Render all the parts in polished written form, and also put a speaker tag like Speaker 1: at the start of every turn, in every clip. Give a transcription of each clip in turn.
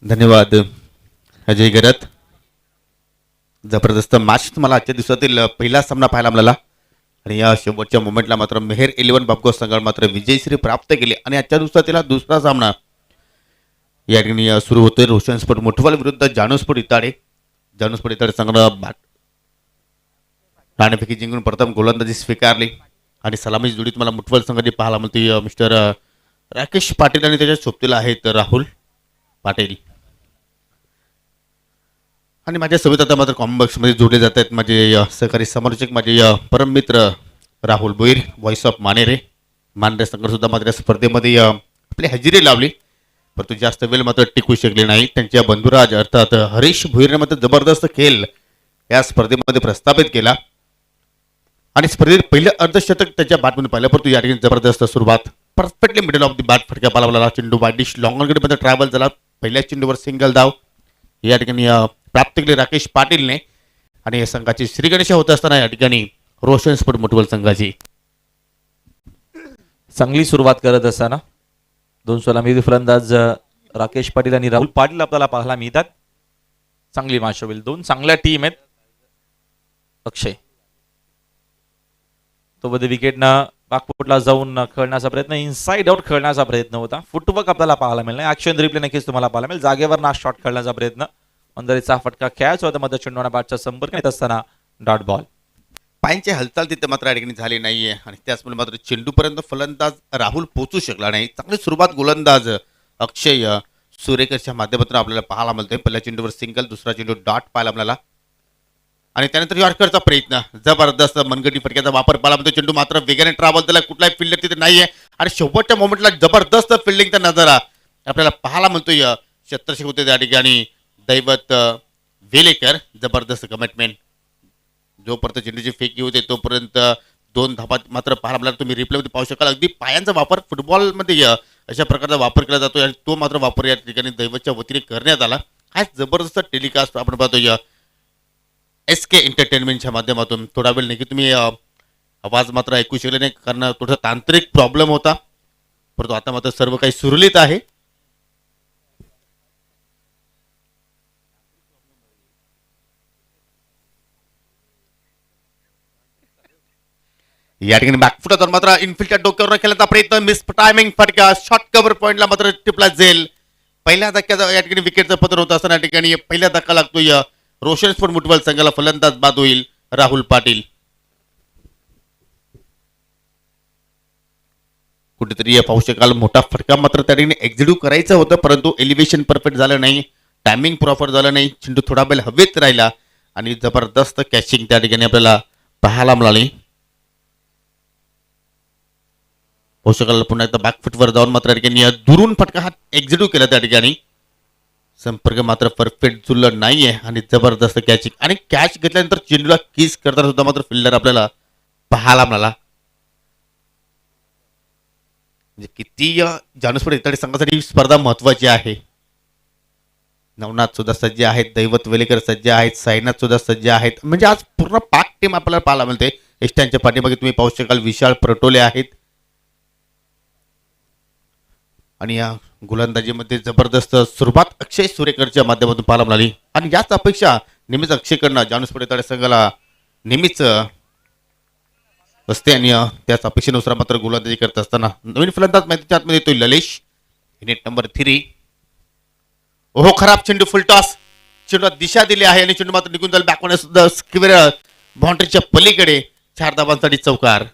Speaker 1: धन्यवाद अजय गरत. जबरदस्त मॅच तुम्हाला आजच्या दिवसातील पहिला सामना पाहायला मिळाला आणि या शेवटच्या मोमेंटला मात्र मेहर 11 बापगो संघाला मात्र विजयश्री प्राप्त केली आणि आजच्या दिवसातील दुसरा सामना या ठिकाणी सुरू होतोय. रोशन स्पोर्ट मोठवाल विरुद्ध जानू स्पोर्ट इताडे. जानू स्पोर्ट इताडे संघानं नाणेफेकी जिंकून प्रथम गोलंदाजी स्वीकारली आणि सलामी जोडी तुम्हाला मुठवल संघाची पाहायला मिळते. मिस्टर राकेश पाटील आणि त्याच्या सोबतीला आहेत राहुल पाटील. आणि माझ्या सोबत आता मात्र कॉम्बॉक्समध्ये जोडले जात आहेत माझे सहकारी समालोचक माझे परम मित्र राहुल भोईर, व्हॉइस ऑफ मानेरे. मानेरे संघासुद्धा मात्र स्पर्धेमध्ये आपली हजेरी लावली परंतु जास्त वेळ मात्र टिकू शकले नाही. त्यांच्या बंधुराज अर्थात हरीश भोईरने मात्र जबरदस्त खेळ या स्पर्धेमध्ये प्रस्थापित केला आणि स्पर्धेत पहिलं अर्धशतक त्याच्या बॅटमधून पाहिलं परंतु या ठिकाणी जबरदस्त सुरुवात perfectly middle of the bat फटका पाला. चेंडू वाईट डिश लॉंग मध्ये ट्रॅव्हल झाला. पहिल्या चेंडूवर सिंगल धाव या ठिकाणी प्राप्त केली राकेश पाटीलने आणि या संघाची श्रीगणेशा होत असताना या ठिकाणी रोशन स्पोर्ट मुठवल संघाची
Speaker 2: चांगली सुरुवात करत असताना दोन सलामी फलंदाज राकेश पाटील आणि राहुल पाटील आपल्याला पाहायला मिळतात. चांगली मॅच होईल. दोन चांगल्या टीम आहेत. अक्षय तो मध्ये विकेटनं पाकपोटला जाऊन खेळण्याचा प्रयत्न, इनसाइड आउट खेळण्याचा प्रयत्न होता. फुटवर्क आपल्याला पाहायला मिळणार. ऍक्शन रिप्ले नक्कीच तुम्हाला पाहायला मिळेल. जागेवर ना शॉट खेळण्याचा प्रयत्न, अंदरीचा फटका कॅच होता. मध्ये चेंडूला बॅटचा संपर्क येत असताना डॉट बॉल.
Speaker 1: पायांची हालचाल तिथे मात्र या ठिकाणी झाली नाहीये आणि त्याचमुळे मात्र चेंडूपर्यंत फलंदाज राहुल पोहोचू शकला नाही. चांगली सुरुवात गोलंदाज अक्षय सुरेकरच्या माध्यमातून आपल्याला पाहायला मिळतोय. पहिल्या चेंडूवर सिंगल, दुसरा चेंडू डॉट पाहायला मिळाला आणि त्यानंतर यॉर्करचा प्रयत्न, जबरदस्त मनगटी फटक्याचा वापर पाहायला मिळतो. चेंडू मात्र वेगाने ट्रॅव्हल झाला, कुठलाही फिल्डर तिथे नाहीये आणि शेवटच्या मोमेंटला जबरदस्त फिल्डिंगचा नजारा आपल्याला पाहायला मिळतोय. शतरक्षक होते त्या ठिकाणी दैवत वेलेकर. जबरदस्त कमिटमेंट. जोपर्यंत चेंडूची फेकी होते तोपर्यंत दोन धाबा मात्र पाहायला मिळाला. तुम्ही रिप्लेमध्ये पाहू शकाल. अगदी पायांचा वापर फुटबॉलमध्ये अशा प्रकारचा वापर केला जातो आणि तो मात्र वापर या ठिकाणी दैवतच्या वतीने करण्यात आला. हा जबरदस्त टेलिकास्ट आपण पाहतोय SK एंटरटेनमेंटच्या माध्यमातून. थोडा वेळ नाही की तुम्ही आवाज मात्र ऐकू शकले नाही कारण थोडासा तांत्रिक प्रॉब्लेम होता परंतु आता मात्र सर्व काही सुरळीत आहे. या ठिकाणी बॅकफुटावर मात्र इनफिल्डच्या डोक्यावर खेळण्याचा प्रयत्न, मिस टायमिंग फटका, शॉर्ट कव्हर पॉइंटला मात्र टिपला जाईल. पहिल्या धक्क्याचा या ठिकाणी विकेटचं पतन होत असताना या ठिकाणी पहिला धक्का लागतोय रोशन स्पोर्ट मुठवल संघाला. फलंदाज बाद होईल राहुल पाटील. कुठेतरी पाहू शकाल मोठा फटका मात्र त्या ठिकाणी एक्झिक्यूट करायचं होतं परंतु एलिव्हेशन परफेक्ट झालं नाही, टायमिंग प्रॉपर झालं नाही. चेंडू थोडा वेळ हवेत राहिला आणि जबरदस्त कॅचिंग त्या ठिकाणी आपल्याला पाहायला मिळाली. पाहू शकाल पुन्हा एकदा बॅकफुटवर जाऊन मात्र या ठिकाणी दुरून फटका हा एक्झिक्यूट केला. त्या ठिकाणी संपर्क मात्र परफेक्ट जुळलं नाहीये आणि जबरदस्त कॅचिंग आणि कॅच घेतल्यानंतर चेंडूला किस करताना सुद्धा मात्र फिल्डर आपल्याला पाहायला मिळाला. म्हणजे किती जानू स्पोर्ट इत्यादी संघासाठी स्पर्धा महत्वाची आहे. नवनाथ सुद्धा सज्ज आहेत, दैवत वेलेकर सज्ज आहेत, साईनाथ सुद्धा सज्ज आहेत. म्हणजे आज पूर्ण पाक टीम आपल्याला पाहायला मिळते. एस्टॅनच्या पाठीमागे तुम्ही पाहू शकाल विशाल परटोले आहेत आणि या गोलंदाजीमध्ये जबरदस्त सुरुवात अक्षय सुरेकरच्या माध्यमातून पाहायला मिळाली आणि याच अपेक्षा नेहमीच अक्षयकडनं जानू स्पोर्ट इत्यादी संघाला नेहमीच असते आणि त्याच अपेक्षेनुसार मात्र गोलंदाजी करत असताना नवीन फलंदाज मैदानाच्या आतमध्ये येतोय ललेश. Net number 3. ओहो, खराब चेंडू, फुलटॉस. चेंडूला दिशा दिली आहे आणि चेंडू मात्र निघून जाईल बॅकवर्ड सुद्धा स्क्वेअर बाउंड्रीच्या पलीकडे. 4 धावांसाठी चौकार.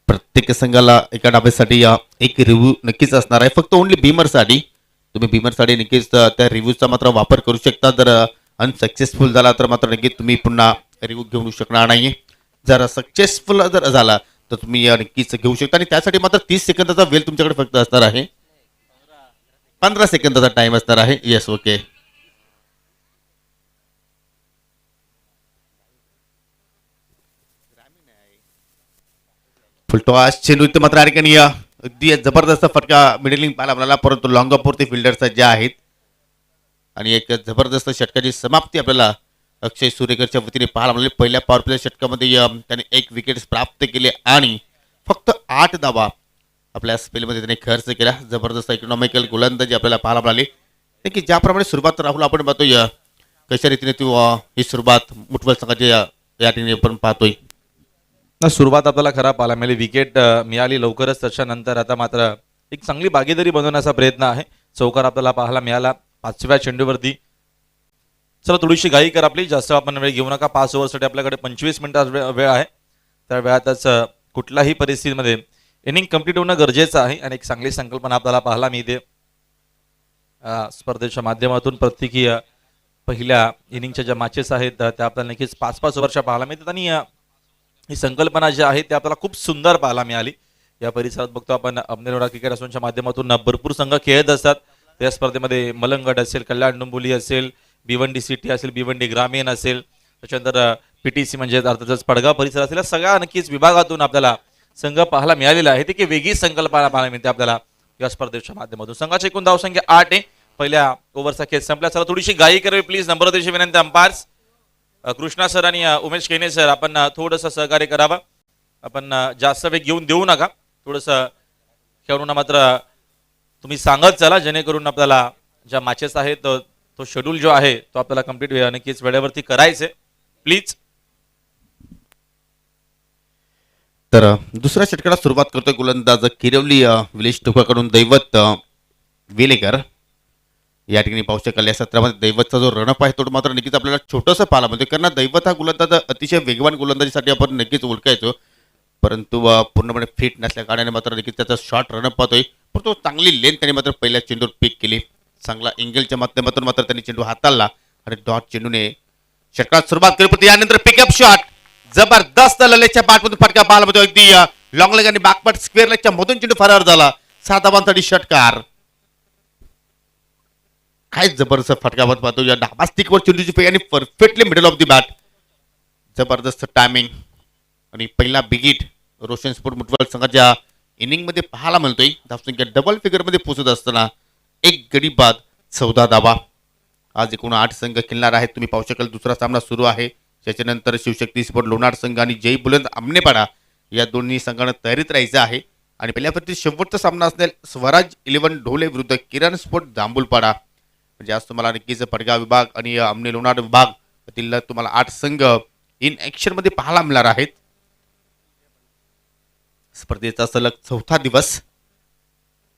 Speaker 1: प्रत्येक संघाला एका डाब्यासाठी एक रिव्ह्यू नक्कीच असणार आहे. फक्त ओनली बीमरसाठी. तुम्ही बीमरसाठी नक्कीच त्या रिव्ह्यूचा मात्र वापर करू शकता. जर अनसक्सेसफुल झाला तर मात्र नक्कीच तुम्ही पुन्हा रिव्ह्यू घेऊ शकणार नाही. जर सक्सेसफुल जर झाला तर तुम्ही नक्कीच घेऊ शकता आणि त्यासाठी मात्र 30 सेकंदाचा वेळ तुमच्याकडे फक्त असणार आहे. 15 सेकंदाचा टाइम असणार आहे. Yes, okay. फुलटॉस चेंडू इथे मात्र ठिकाणी अगदी जबरदस्त फटका मिडलिंग पाहायला मिळाला परंतु लॉंग ऑफवरती फिल्डर सज्ज आहेत आणि एक जबरदस्त षटकाची समाप्ती आपल्याला अक्षय सुरेकरच्या वतीने पाहायला मिळाले. पहिल्या पॉवर प्ले षटकामध्ये त्याने 1 विकेट प्राप्त केले आणि फक्त 8 धावा आपल्या स्पेलमध्ये त्याने खर्च केला. जबरदस्त इकॉनॉमिकल गोलंदाजी आपल्याला पाहायला मिळाली. की ज्याप्रमाणे सुरुवात राहुल आपण पाहतोय कशा रीतीने ती ही सुरुवात मुठवल संघाची या ठिकाणी आपण पाहतोय.
Speaker 2: सुरुवात आपल्याला खरा पाहायला मिळाली. विकेट मिळाली लवकरच. त्याच्यानंतर आता मात्र एक चांगली भागीदारी बनवण्याचा प्रयत्न आहे. चौकार आपल्याला पाहायला मिळाला 5व्या चेंडूवरती. चला थोडीशी घाई कर आपली, जास्त आपण वेळ घेऊ नका. 5 ओव्हरसाठी आपल्याकडे 25 मिनिटाचा वेळ आहे. त्या वेळातच कुठल्याही परिस्थितीमध्ये इनिंग कंप्लीट होणं गरजेचं आहे आणि एक चांगली संकल्पना आपल्याला पाहायला मिळते स्पर्धेच्या माध्यमातून. प्रत्येकी पहिल्या इनिंगच्या ज्या मॅचेस आहेत त्या आपल्याला नक्कीच 5-5 ओव्हरच्या पाहायला मिळतात आणि ही संकल्पना जी आहे ती आपल्याला खूप सुंदर पाहायला मिळाली. या परिसरात बघतो आपण अमनेरोडा क्रिकेट असोसिएशनच्या माध्यमातून भरपूर संघ खेळत असतात. त्या स्पर्धेमध्ये मलंगड असेल, कल्याण डोंबिवली असेल, भिवंडी सिटी असेल, भिवंडी ग्रामीण असेल, त्याच्यानंतर पीटीसी म्हणजे अर्थातच पडगाव परिसर असेल, या सगळ्या नक्कीच विभागातून आपल्याला संघ पाहायला मिळालेला आहे. ती वेगळी संकल्पना पाहायला मिळते आपल्याला या स्पर्धेच्या माध्यमातून. संघाची एकूण धावसंख्या 8 आहे. पहिल्या ओव्हरचा खेळ संपला. चला थोडीशी घाई करावी प्लीज. नंबर देशी विनंती अंपायर्स कृष्णा सर आणि उमेश केने सर, आपण थोडंसं सहकार्य करावं. आपण जास्त वेग घेऊन देऊ नका. थोडंसं खेळून मात्र तुम्ही सांगत चला, जेणेकरून आपल्याला ज्या मॅचेस आहेत तो शेड्यूल जो आहे तो आपल्याला कम्प्लीट नक्कीच वेळेवरती करायचे प्लीज.
Speaker 1: तर दुसऱ्या षटकाला सुरुवात करतोय गोलंदाज किरवली विलेश टोकाकडून दैवत वेलेकर. या ठिकाणी पाहू शकाल या सत्रामध्ये दैवतचा जो रणप आहे तो मात्र नक्कीच आपल्याला छोटंसं पाहायला मिळते. कारण दैवत हा गोलंदाज अतिशय वेगवान गोलंदाजीसाठी आपण नक्कीच ओळखायचो, परंतु पूर्णपणे फिट नसल्या कारणाने मात्र नक्कीच त्याचा शॉर्ट रणप पाहतोय. पण तो चांगली लेंथ त्याने मात्र पहिल्या चेंडूवर पिक केली. चांगला एंगलच्या माध्यमातून मात्र त्यांनी चेंडू हाताळला आणि डॉट चेंडूने षटकात सुरुवात केली. पण यानंतर पिकअप शॉट जबरदस्त ललेच्या बॅटमधून फटका पाहायला मिळतो. अगदी लॉंग लेग आणि बॅकपट स्क्वेअर लेगच्या मधून चेंडू फरार झाला. 7 धावांसाठी षटकार. काय जबरदस्त फटकावत पाहतो या डाबा स्टिकवर चेंडूची फेक आणि perfectly middle of the bat. जबरदस्त टायमिंग आणि पहिला बिगिट रोशन स्पोर्ट मुठवल संघाच्या इनिंग मध्ये पाहायला मिळतोय. धावसंख्या डबल फिगर मध्ये पोहोचत असताना 1 गडी बाद 14 धावा. आज एकूण 8 संघ खेळणार आहेत. तुम्ही पाहू शकाल दुसरा सामना सुरू आहे. त्याच्यानंतर शिवशक्ती स्पोर्ट लोणार संघ आणि जय बुलंद आमनेपाडा या दोन्ही संघांना तयारीत राहायचं आहे. आणि पहिल्या फरती शेवटचा सामना असणार स्वराज 11 ढोले विरुद्ध किरण स्पोर्ट जांभूलपाडा. म्हणजे आज तुम्हाला नक्कीच पडगाव विभाग आणि आमने लोणार विभाग यातील तुम्हाला 8 संघ इन ऍक्शन मध्ये पाहायला मिळणार आहेत. स्पर्धेचा सलग 4था दिवस.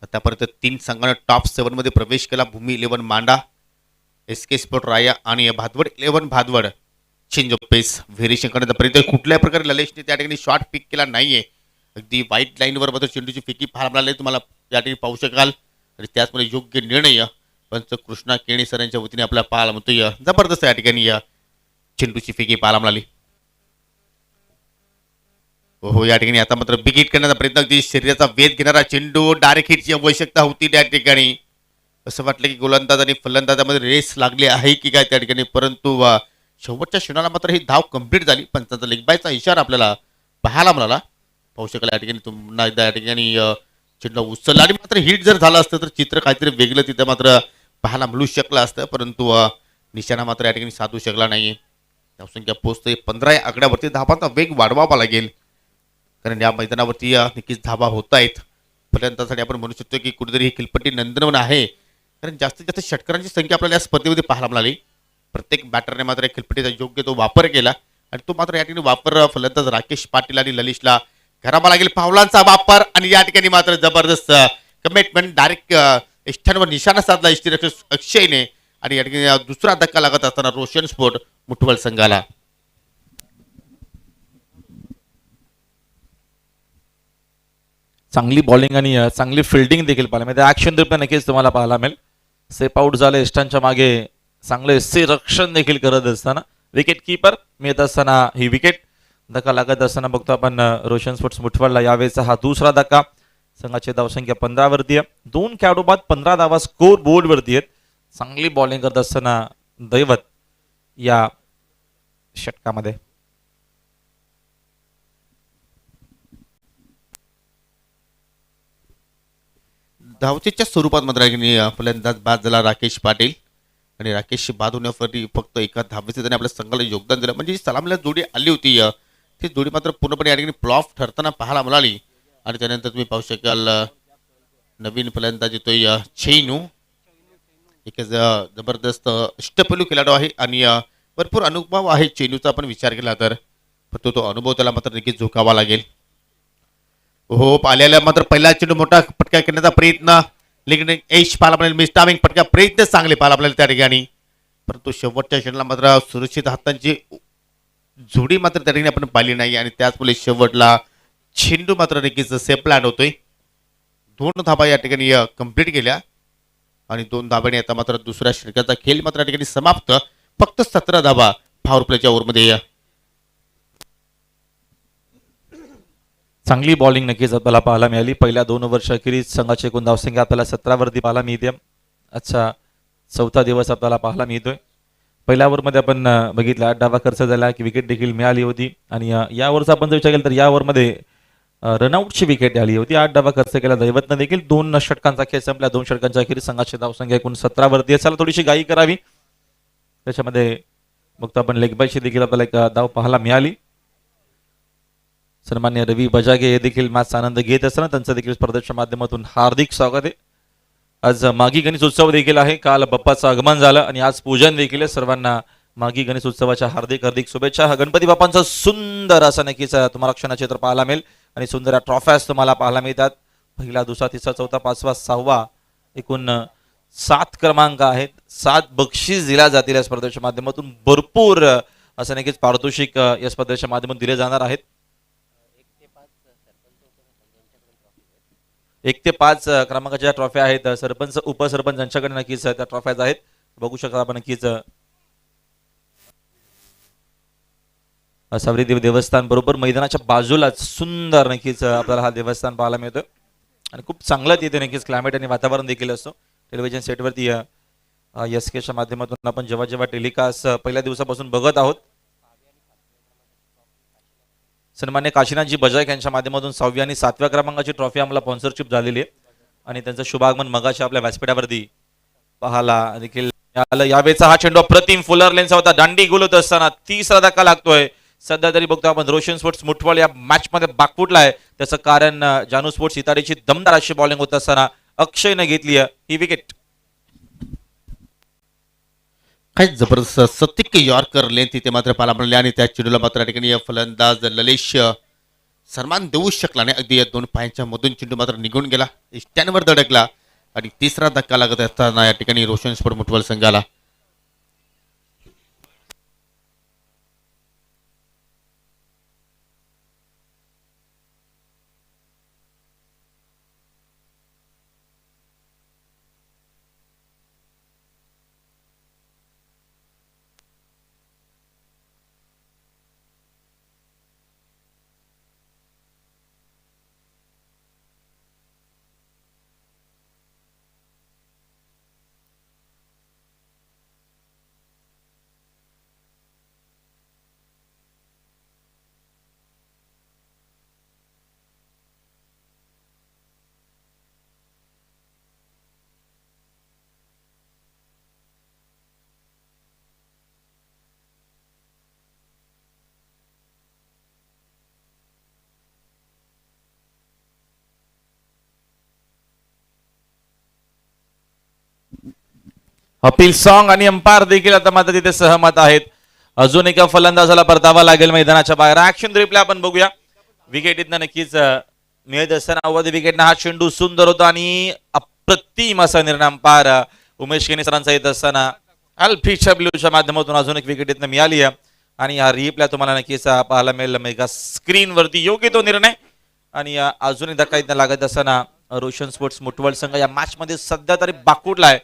Speaker 1: आतापर्यंत 3 संघांना टॉप 7 मध्ये प्रवेश केला. भूमी 11 मांडा, एसके स्पोर्ट राया आणि Bhadwad 11 Bhadwad. Change of Paes variation करण्यापर्यंत कुठल्याही प्रकारे ललेशने त्या ठिकाणी शॉट पिक केला नाहीये. अगदी व्हाईट लाईनवर मात्र चेंडूची फेकी पाहायला मिळाली तुम्हाला या ठिकाणी पाहू शकाल. आणि त्याचमुळे योग्य निर्णय पंच कृष्णा केणी सर यांच्या वतीने आपल्याला पाहायला मिळतोय. जबरदस्त या ठिकाणी चेंडूची फेकी पाहायला मिळाली. हो या ठिकाणी आता मात्र बिग हिट करण्याचा प्रयत्न. अगदी शरीराचा वेध घेणारा चेंडू डायरेक्ट हिटची आवश्यकता होती त्या ठिकाणी. असं वाटलं की गोलंदाज आणि फलंदाजामध्ये रेस लागली आहे की काय त्या ठिकाणी, परंतु शेवटच्या क्षणाला मात्र ही धाव कंप्लीट झाली. पंचांचा लेग बायचा इशारा आपल्याला पाहायला मिळाला. पाहू शकाल या ठिकाणी पुन्हा एकदा या ठिकाणी चेंडू उचलला आणि मात्र हिट जर झालं असतं तर चित्र काहीतरी वेगळं तिथं मात्र पाहायला मिळू शकलं असतं, परंतु निशाणा मात्र या ठिकाणी साधू शकला नाही. धावसंख्या पोहोचते 15 या आकड्यावरती. धावांचा वेग वाढवावा लागेल कारण या मैदानावरती नक्कीच धावा होत आहेत. फलंदाजासाठी आपण म्हणू शकतो की कुठेतरी ही खिलपट्टी नंदनवन आहे, कारण जास्तीत जास्त षटकारांची संख्या आपल्याला या स्पर्धेमध्ये पाहायला मिळाली. प्रत्येक बॅटरने मात्र या खिलपट्टीचा योग्य तो वापर केला आणि तो मात्र या ठिकाणी वापर फलंदाज राकेश पाटील आणि ललिशला करावा लागेल. पावलांचा वापर आणि या ठिकाणी मात्र जबरदस्त कमिटमेंट डायरेक्ट इष्टांवर निशाणा साधला इष्टिरक्षक अक्षयने आणि या ठिकाणी दुसरा धक्का लागत असताना रोशन स्पोर्ट मुठवल संघाला.
Speaker 2: चांगली बॉलिंग आणि चांगली फिल्डिंग देखील पाहायला मिळते. ऍक्शन देखील नक्कीच तुम्हाला पाहायला मिळेल. सेप आउट झाले इष्टांच्या मागे चांगले रक्षण देखील करत असताना विकेट कीपर मिळत असताना ही विकेट. धक्का लागत असताना बघतो आपण रोशन स्पोर्ट्स मुठवडला यावेळेचा हा दुसरा धक्का. संघाची धावसंख्या 15 वरती आहे. 2 खेळाडू बाद 15 धावा स्कोर बोर्ड वरती आहेत. चांगली बॉलिंग करत असताना दैवत या षटकामध्ये.
Speaker 1: धावचीच्या स्वरूपात मात्र फलंदाज बाद झाला राकेश पाटील आणि राकेशची बाद होण्यासाठी फक्त एका धावेचे त्याने आपल्या संघाला योगदान दिलं. म्हणजे जी सलामीला जोडी आली होती ती जोडी मात्र पूर्णपणे या ठिकाणी फ्लॉप ठरताना पाहायला मिळाली. आणि त्यानंतर तुम्ही पाहू शकाल नवीन फलंदाज येतोय चेनू. एक जबरदस्त अष्टपैलू खेळाडू आहे आणि भरपूर अनुभव आहे चेनूचा आपण विचार केला तर. पण तो अनुभव त्याला मात्र नक्कीच झोकावा लागेल. हो आलेला मात्र पहिला चेंडू मोठा पटका करण्याचा प्रयत्न, लेकिन यश पाहायला मिळेल. मिस्टामिंग पटका प्रयत्न चांगले पाहायला आपल्याला त्या ठिकाणी. परंतु शेवटच्या चेंडूला मात्र सुरक्षित हातांची जोडी मात्र त्या ठिकाणी आपण पाहिली नाही आणि त्याचमुळे शेवटला चेंडू मात्र नक्कीच सेफ प्लॅन होतोय. 2 धाबा या ठिकाणी कंप्लीट केल्या आणि 2 धाब्याने आता मात्र दुसऱ्या षटकाचा खेळ मात्र या ठिकाणी समाप्त. फक्त 17 धाबा पॉवर प्लेच्या ओव्हरमध्ये.
Speaker 2: चांगली बॉलिंग नक्कीच आपल्याला पाहायला मिळाली. पहिल्या 2 ओव्हरच्या अखेरीस संघाचे एकूण धावसंख्या आपल्याला 17 वरती पाहायला मिळते. अच्छा, चौथा दिवस आपल्याला पाहायला मिळतोय. पहिल्या ओव्हरमध्ये आपण बघितलं 8 डावा खर्च झाला की विकेट देखील मिळाली होती आणि या ओव्हरचा आपण जर विचार केला तर या ओव्हरमध्ये रनआउटची विकेट आली होती. 8 डावा खर्च केला दैवतनं देखील. 2 षटकांचा खेळ संपला. 2 षटकांच्या अखेरीस संघाची धावसंख्या एकूण 17 वरती आहे. चला थोडीशी गाई करावी. त्याच्यामध्ये बघतो आपण लेगबायची देखील आपल्याला एक धाव पाहायला मिळाली. सन्मान्य रवी बजागे हे देखील मॅचचा आनंद घेत असताना त्यांचं देखील स्पर्धेच्या माध्यमातून हार्दिक स्वागत आहे. आज माघी गणेश उत्सव देखील आहे. काल बाप्पाचं आगमन झालं आणि आज पूजन देखील आहे. सर्वांना माघी गणेश उत्सवाच्या हार्दिक हार्दिक शुभेच्छा. गणपती बाप्पांचा सुंदर असा नक्कीच तुम्हाला क्षणचित्र पाहायला मिळेल आणि सुंदर ट्रॉफ्याज तुम्हाला पाहायला मिळतात. पहिला, दुसरा, तिसरा, चौथा, 5वा, 6वा एकूण 7 क्रमांक आहेत. 7 बक्षीस दिल्या जातील या स्पर्धेच्या माध्यमातून. भरपूर असं नक्कीच पारितोषिक या स्पर्धेच्या माध्यमातून दिले जाणार आहेत. 1 ते 5 क्रमांकाच्या ट्रॉफ्या आहेत. सरपंच उपसरपंच यांच्याकडे नक्कीच त्या ट्रॉफ्याज आहेत. बघू शकता आपण नक्कीच सावरीदेव देवस्थान बरोबर मैदानाच्या बाजूलाच सुंदर नक्कीच आपल्याला हा देवस्थान पाहायला मिळतं आणि खूप चांगलं तिथे नक्कीच क्लायमेट आणि वातावरण देखील असतो. टेलिव्हिजन सेटवरती SKच्या माध्यमातून आपण जेव्हा जेव्हा टेलिकास्ट पहिल्या दिवसापासून बघत आहोत. सन्मान्य काशीनाथजी बजाज यांच्या माध्यमातून 6व्या आणि 7व्या क्रमांकाची ट्रॉफी आम्हाला स्पॉन्सरशिप झालेली आहे आणि त्यांचं शुभागमन मगाशी आपल्या व्यासपीठावरती पाहायला देखील मिळालं. यावेळेचा हा चेंडू अप्रतिम फुलर लेनचा होता. दांडी गुलत असताना 3रा धक्का लागतोय. सध्या तरी बघतो आपण रोशन स्पोर्ट्स मुठवळ या मॅच मध्ये बाकफुटला आहे. त्याचं कारण जानू स्पोर्ट्स इताडीची दमदार अशी बॉलिंग होत असताना अक्षयने घेतली ही विकेट.
Speaker 1: काय जबरदस्त सतिक यॉर्कर लेन तिथे मात्र पाहायला मिळाले आणि त्या चेंडूला मात्र या ठिकाणी फलंदाज ललेश सन्मान देऊ शकला नाही. अगदी या 2 पायांच्या मधून चेंडू मात्र निघून गेला, स्टँडवर धडकला आणि 3रा धक्का लागत असताना या ठिकाणी रोशन स्पोर्ट मुठवल संघाला.
Speaker 2: अपील सॉन्ग आणि अंपायर देखील आता मात्र तिथे सहमत आहेत. अजून एका फलंदाजाला परतावा लागेल मैदानाच्या बाहेर. ऍक्शन रिप्ले आपण बघूया. विकेटीतनं नक्कीच मिळत असताना अवधी विकेटनं हा चेंडू सुंदर होता आणि अप्रतिम असा निर्णय अंपायर उमेश केनी सरांचा येत असताना अल्फिशा ब्ल्यूच्या माध्यमातून अजून एक विकेटीतनं मिळाली आहे आणि हा रिप्ले तुम्हाला नक्कीच पाहायला मिळेल मेगा स्क्रीनवरती. योग्य तो निर्णय आणि अजून एकदा काही लागत असताना रोशन स्पोर्ट्स मुठवल संघ या मॅच मध्ये सध्या तरी बाकूटला आहे.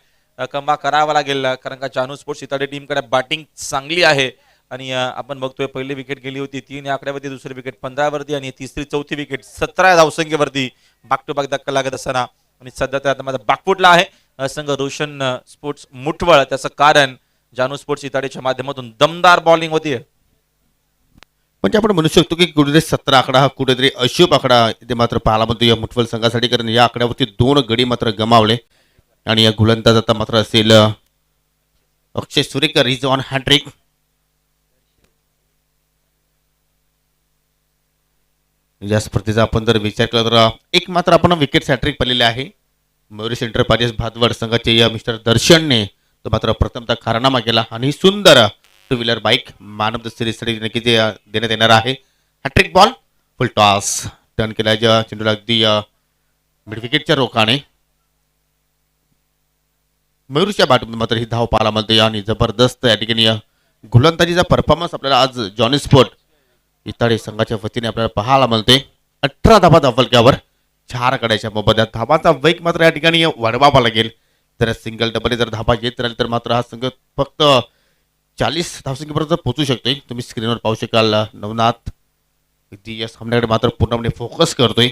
Speaker 2: कमबॅक करावा लागेल कारण का जानू स्पोर्ट्स इताडे टीमकडे बॅटिंग चांगली आहे आणि आपण बघतोय पहिली विकेट गेली होती 3 या आकड्यावरती, दुसरी विकेट 15 वरती आणि तिसरी चौथी विकेट 17 धावसंख्येवरती बॅक टू बॅक धक्का लागत असताना आणि सध्या तर आता माझा बाकफुटला आहे संघ रोशन स्पोर्ट्स मुठवळ. त्याचं कारण जानू स्पोर्ट्स इताडेच्या माध्यमातून दमदार बॉलिंग होती.
Speaker 1: म्हणजे आपण म्हणू शकतो की कुठेतरी 17 आकडा हा कुठेतरी अशुभ आकडा इथे मात्र पाहायला मिळतो या मुठवल संघासाठी, कारण या आकड्यावरती 2 गडी मात्र गमावले आणि या गोलंदाज आता मात्र असेल अक्षय सुरेकर इज ऑन हॅट्रिक. या स्पर्धेचा आपण जर विचार केला तर एक मात्र आपण विकेट हॅट्रिक पाहिलेले आहे. मयुरेश एंटरप्राइजेस भातवड संघाचे या मिस्टर दर्शनने तो मात्र प्रथमतः कारनामा केला आणि सुंदर two wheeler bike man of the सिरीजसाठी नक्की जे देण्यात येणार आहे. Hat trick ball full toss turn केला ज्या चेंडूला अगदी मिड विकेटच्या रोखाने. मयूरच्या बॅटमध्ये मात्र ही धाव पाहायला मिळते आणि जबरदस्त या ठिकाणी गोलंदाजीचा परफॉर्मन्स आपल्याला आज जॉनी स्पोर्ट इताडे संघाच्या वतीने आपल्याला पाहायला मिळते. 18 धाबा धावलक्यावर 4 गड्याच्या मोबदल्यात धाबांचा वेग मात्र या ठिकाणी वाढवावा लागेल. जर सिंगल डबल जर धाबा येत राहील तर मात्र हा संघ फक्त 40 धावसंख्येपर्यंत पोहोचू शकतोय. तुम्ही स्क्रीनवर पाहू शकाल नवनाथ किती या सामन्याकडे मात्र पूर्णपणे फोकस करतोय.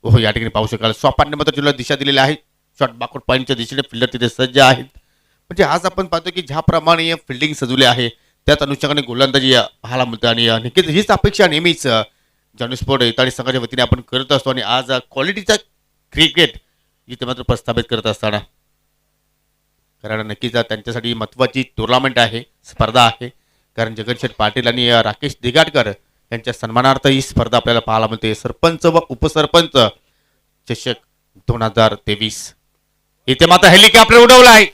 Speaker 1: हो या ठिकाणी पाहू शकाल स्वापाने मात्र तुला दिशा दिलेली आहे. शॉट बॅकवर्ड पॉईंटच्या दिशेने फिल्डर तिथे सज्ज आहेत. म्हणजे आज आपण पाहतो की ज्याप्रमाणे फिल्डिंग सजवली आहे त्याच अनुषंगाने गोलंदाजी पाहायला मिळते आणि नक्कीच हीच अपेक्षा नेहमीच जॉनी स्पोर्ट इताडी संघाच्या वतीने आपण करत असतो आणि आज क्वालिटीचा क्रिकेट इथे मात्र प्रस्थापित करत असताना कारण नक्कीच त्यांच्यासाठी महत्त्वाची टुर्नामेंट आहे स्पर्धा आहे. कारण जगनशेठ पाटील आणि राकेश दिगाडकर यांच्या सन्मानार्थ ही स्पर्धा आपल्याला पाहायला मिळते. सरपंच व उपसरपंच चषक 2023 इथे मात्र हेलिकॉप्टर उडवला आहे.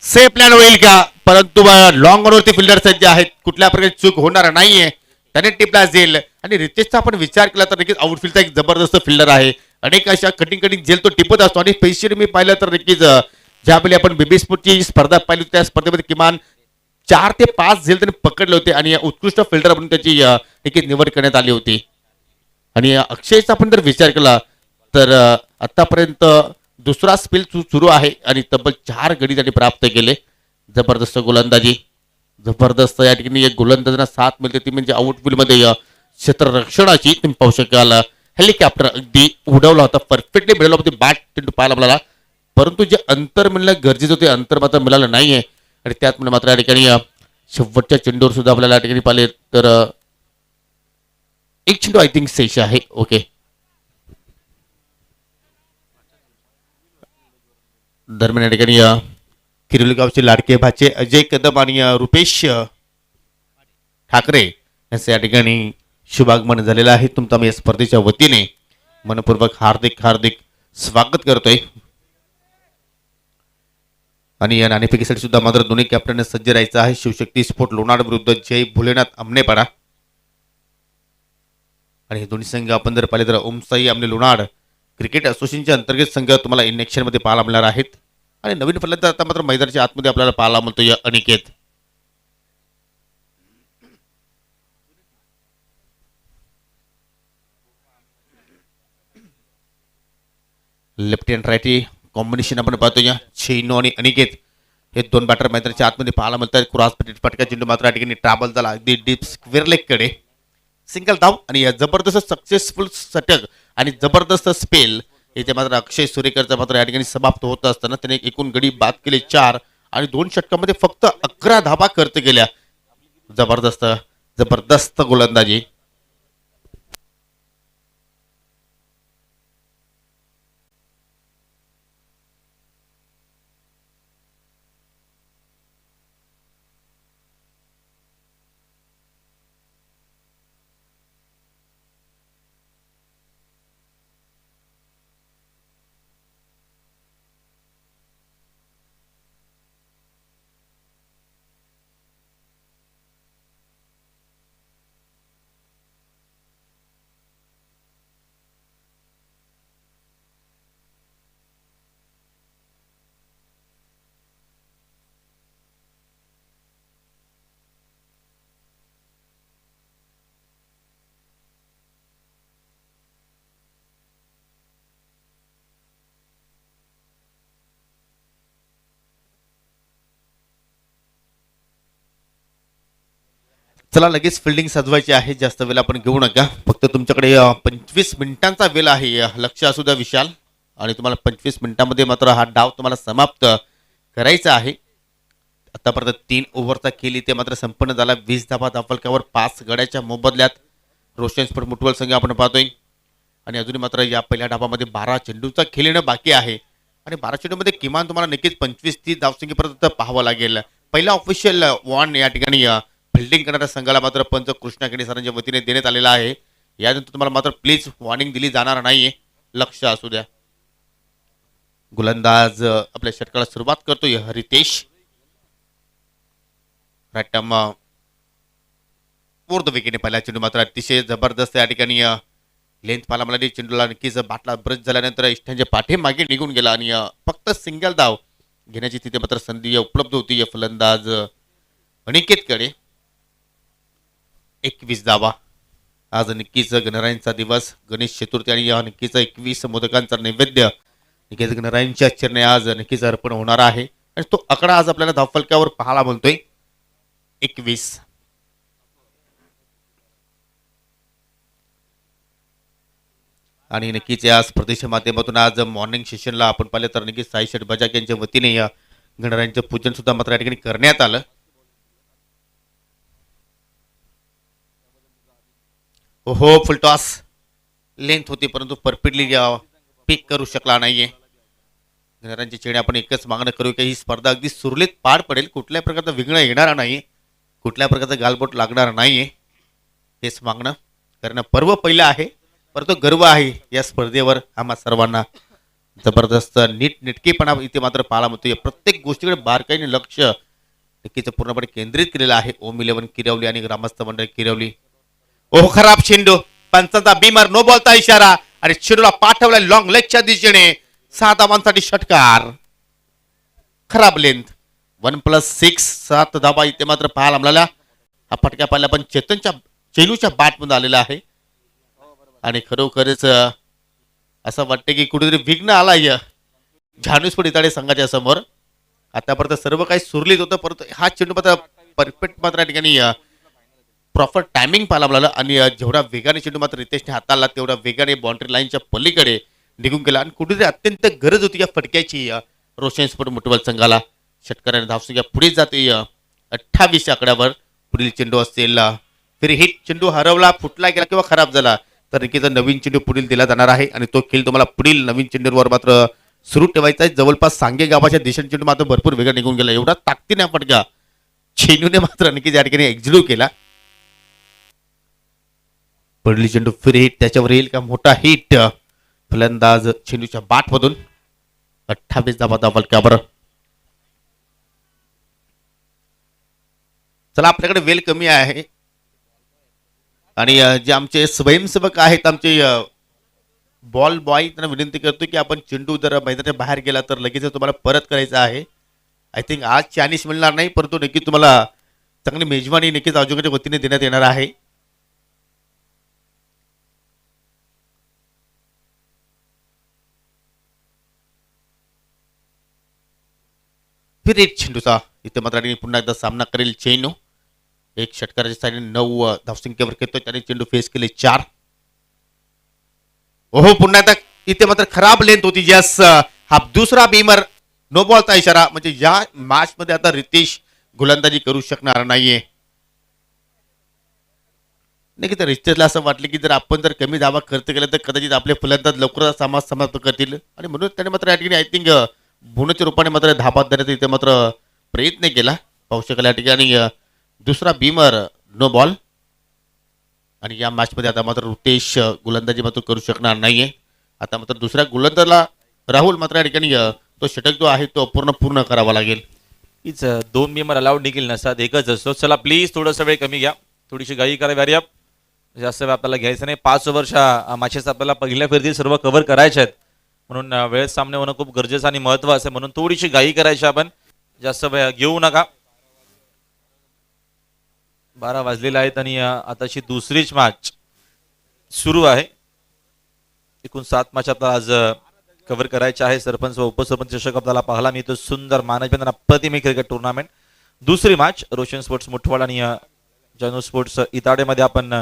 Speaker 1: सेफ प्लॅन होईल का परंतु लॉंग वरती फिल्डर सज्ज आहेत. कुठल्या प्रकारे चूक होणार नाहीये. त्याने टिपला जाईल आणि रितेशचा आपण विचार केला तर नक्कीच आउटफील्डचा एक जबरदस्त फिल्डर आहे. अनेक अशा कटिंग जेल तो टिपत असतो आणि पैसे मी पाहिलं तर नक्कीच ज्यावेळी आपण बीबी स्पोर्टची स्पर्धा पाहिली त्या स्पर्धेमध्ये किमान 4 ते 5 झेल त्यांनी पकडले होते आणि उत्कृष्ट फिल्डर म्हणून त्याची नक्कीच निवड करण्यात आली होती. आणि अक्षयचा आपण जर विचार केला तर आतापर्यंत दुसरा स्पेल सुरू आहे आणि तब्बल 4 गडी त्यांनी प्राप्त केले. जबरदस्त गोलंदाजी जबरदस्त या ठिकाणी एक गोलंदाजांना साथ मिळते ती म्हणजे आउटफील्ड मध्ये क्षेत्ररक्षणाची तुम्ही पाहू शकाल. हेलिकॉप्टर अगदी उडवला होता परफेक्टली मिळाला होती बॅट चेंडू पाहायला मिळाला परंतु जे अंतर मिळणं गरजेचं होते अंतर मात्र मिळालं नाहीये आणि त्यात मात्र या ठिकाणी शेवटच्या चेंडूवर सुद्धा आपल्याला या ठिकाणी पाहिले तर एक चेंडू आय थिंक शेष आहे. ओके दरम्यान या ठिकाणी किरोली गावचे लाडके भाचे अजय कदम आणि रुपेश ठाकरे यांचं या ठिकाणी शुभागमन झालेलं आहे. तुमचं आम्ही या स्पर्धेच्या वतीने मनपूर्वक हार्दिक हार्दिक स्वागत करतोय. आणि या नाणेफेकीसाठी सुद्धा मात्र दोन्ही कॅप्टनने सज्ज राहायचं आहे. शिवशक्ती स्पोर्ट लोणार विरुद्ध जय भोलेनाथ अमनेपाडा आणि हे दोन्ही संघ आपण जर पाहिले तर ओमसाई आमने लोणार क्रिकेट असोसिएशनच्या अंतर्गत संघ तुम्हाला इन मध्ये पाहायला मिळणार आहेत. आणि नवीन फलंदाज आता मात्र मैदानाच्या आतमध्ये आपल्याला पाहायला मिळतो या Aniket. Left hand righty combination आपण पाहतो या चेनो आणि अनिकेत हे 2 बॅटर मैदानाच्या आतमध्ये पाहायला मिळतात. क्रॉस फटका चेंडू मात्र या ठिकाणी ट्रॅव्हल झाला अगदी डीप स्क्वेअर लेग कडे सिंगल धाव आणि जबरदस्त सक्सेसफुल षटक आणि जबरदस्त स्पेल इथे मात्र अक्षय सुरेकरचा मात्र या ठिकाणी समाप्त होत असताना त्याने एकूण गडी बाद केले 4 आणि 2 षटकामध्ये फक्त 11 धाबा खर्च केल्या. जबरदस्त जबरदस्त गोलंदाजी. चला लगेच फिल्डिंग सजवायची आहे. जास्त वेळ आपण घेऊ नका. फक्त तुमच्याकडे 25 मिनिटांचा वेळ आहे. लक्ष असू द्या विशाल आणि तुम्हाला 25 मिनिटांमध्ये मात्र हा डाव तुम्हाला समाप्त करायचा आहे. आतापर्यंत 3 ओव्हरचा खेळ इथे मात्र संपन्न झाला. 20 धाबा धावफलकावर 5 गड्याच्या मोबदल्यात रोशन स्पोर्ट मुटवल संघ आपण पाहतोय आणि अजूनही मात्र या पहिल्या डावामध्ये 12 चेंडूचा खेळ येणं बाकी आहे आणि 12 चेंडूमध्ये किमान तुम्हाला नक्कीच 25-30 धावसंख्येपर्यंत पाहावं लागेल. पहिला ऑफिशियल वॉर्न या ठिकाणी फिल्डिंग करणाऱ्या संघाला मात्र पंच कृष्णा केणी सरांच्या वतीने देण्यात आलेला आहे. यानंतर तुम्हाला मात्र प्लीज वॉर्निंग दिली जाणार नाहीये, लक्ष असू द्या. गोलंदाज आपल्या षटकाला सुरुवात करतोय रितेश. रॅटम फोर्थ विकेटने पहिला चेंडू मात्र अतिशय जबरदस्त या ठिकाणी लेंथ पाहायला मिळाली. चेंडूला नक्कीच बाटला ब्रश झाल्यानंतर इष्टांच्या पाठीमागे निघून गेला आणि फक्त सिंगल धाव घेण्याची तिथे मात्र संधी उपलब्ध होती फलंदाज अनिकेतकडे. 21 धावा. आज नक्कीच गणरायांचा दिवस, गणेश चतुर्थी आणि नक्कीच 21 मोदकांचा नैवेद्य नक्कीच गणरायांच्या चरणी आज नक्कीच अर्पण होणार आहे आणि तो आकडा आज आपल्याला धावफलकावर पाहायला मिळतोय 21. आणि नक्कीच या स्पर्धेच्या माध्यमातून आज मॉर्निंग सेशनला आपण पाहिलं तर नक्कीच साई शेठ बजाक यांच्या वतीने या गणरायांचं पूजन सुद्धा मात्र या ठिकाणी करण्यात आलं. हो फुलटॉस लेंथ होती परंतु परफेक्टली पिक करू शकला नाहीये. गणरायांची चेहरे आपण एकच मागणं करू की ही स्पर्धा अगदी सुरळीत पार पडेल, कुठल्याही प्रकारचं विघ्न येणार नाही, कुठल्या प्रकारचं गालबोट लागणार नाहीये, हेच मागणं. कारण पर्व पहिलं आहे परंतु गर्व आहे या स्पर्धेवर आम्हा सर्वांना. जबरदस्त नीटनेटकेपणा इथे मात्र पाहायला मिळतोय. प्रत्येक गोष्टीकडे बारकाईने लक्ष नक्कीच पूर्णपणे केंद्रित केलेलं आहे ओम 11 किरवली आणि ग्रामस्थ मंडळ किरवली. ओह खराब चेंडू, पंचांचा बीमर, नो बॉलचा इशारा आणि चेंडूला पाठवला लॉंग लेगच्या दिशेने. 6 धावांसाठी षटकार. खराब लेंथ. 1+6 7 धावा इथे मात्र पाहायला मिळाला. हा फटका पाहिला पण चेंडूच्या बॅटमध्ये आलेला आहे आणि खरोखरच असं वाटतं की कुठेतरी विघ्न आलाय झानुसपूर इताडे संघाच्या समोर. आतापर्यंत सर्व काही सुरळीत होतं परंतु हा चेंडू मात्र परफेक्ट मात्र या ठिकाणी प्रॉपर टायमिंग पाहायला मिळालं आणि जेवढा वेगाने चेंडू मात्र रितेशने हाताळला तेवढा वेगाने बाउंड्री लाईनच्या पलीकडे निघून गेला आणि कुठेतरी अत्यंत गरज होती या फटक्याची रोशन स्पोर्ट मुठवल संघाला. षटकाराने धावसंख्या पुढे जाते 28 आकड्यावर. पुढील चेंडू असेल फिर हिट, चेंडू हरवला, फुटला गेला किंवा खराब झाला तर नक्कीच नवीन चेंडू पुढील दिला जाणार आहे आणि तो खेळ तुम्हाला पुढील नवीन चेंडूवर मात्र सुरू ठेवायचा आहे. जवळपास सांगे गावाच्या दिशेने चेंडू मात्र भरपूर वेगळा निघून गेला. एवढा ताकदीने फटका चेंडूने मात्र नक्कीच या ठिकाणी एक्झिक्यूट केला. पुढील चेंडू फिर हिट, त्याच्यावर येईल का मोठा हिट. फलंदाज चेंडूच्या बाटमधून 28 धावा फलकावर. चला आपल्याकडे वेळ कमी आहे आणि जे आमचे स्वयंसेवक आहेत आमचे बॉल बॉय त्यांना विनंती करतो की आपण चेंडू जर मैदानाच्या बाहेर गेला तर लगेच तुम्हाला परत करायचा आहे. आय थिंक आज चायनीज मिळणार नाही परंतु नक्की तुम्हाला चांगली मेजवानी नक्कीच आयोजकाच्या वतीने देण्यात येणार आहे. फिर एक चेंडूचा इथे मात्र पुन्हा एकदा सामना करेल चेंडू. एक षटकाराच्या साईडने 9 धावसंख्येवर घेतोय त्याने चेंडू फेस केले 4. ओहो पुन्हा एकदा इथे मात्र खराब लेंथ होती. जस हा दुसरा बीमर, नो बॉलचा इशारा. म्हणजे या मॅच मध्ये आता रितेश गोलंदाजी करू शकणार नाहीये. नाही की तर रितेशला असं वाटलं की जर आपण जर कमी धावा खर्च केला तर कदाचित आपले फलंदाज लवकरच समाप्त करतील आणि म्हणून त्याने मात्र या ठिकाणी आय थिंक बोनच्या रूपाने मात्र धाबा देण्याचा इथे मात्र प्रयत्न केला. पाहू शकाल या ठिकाणी दुसरा बीमर, नो बॉल. आणि या मॅच मध्ये आता मात्र रितेश गोलंदाजी मात्र करू शकणार नाहीये. आता मात्र दुसऱ्या गोलंदाजला राहुल मात्र या ठिकाणी तो षटक जो आहे तो पूर्ण करावा लागेल.
Speaker 2: हीच 2 बीमर अलाउड देखील नसतात, एकच असतो. चला प्लीज थोडंसं वेळ कमी घ्या, थोडीशी घाई करा. व्यारी जास्त वेळ आपल्याला घ्यायचं नाही. 5 ओव्हरच्या मॅचेस आपल्याला पहिल्या फेरीतील सर्व कव्हर करायचे आहेत म्हणून वेळेत सामने होणं खूप गरजेचं आणि महत्त्वाचं आहे. म्हणून थोडीशी घाई करायची, आपण जास्त वेळ घेऊ नका. 12 वाजलेले आहेत आणि आताची दुसरीच मॅच सुरू आहे. एकूण 7 मॅच आपल्याला आज कव्हर करायचे आहे. सरपंच व उपसरपंच चषक आपल्याला पाहायला मिळतो. सुंदर मॅनेजमेंट आणि अप्रतिम क्रिकेट टुर्नामेंट. दुसरी मॅच रोशन स्पोर्ट्स मुठवाड आणि जानू स्पोर्ट्स इताडेमध्ये आपण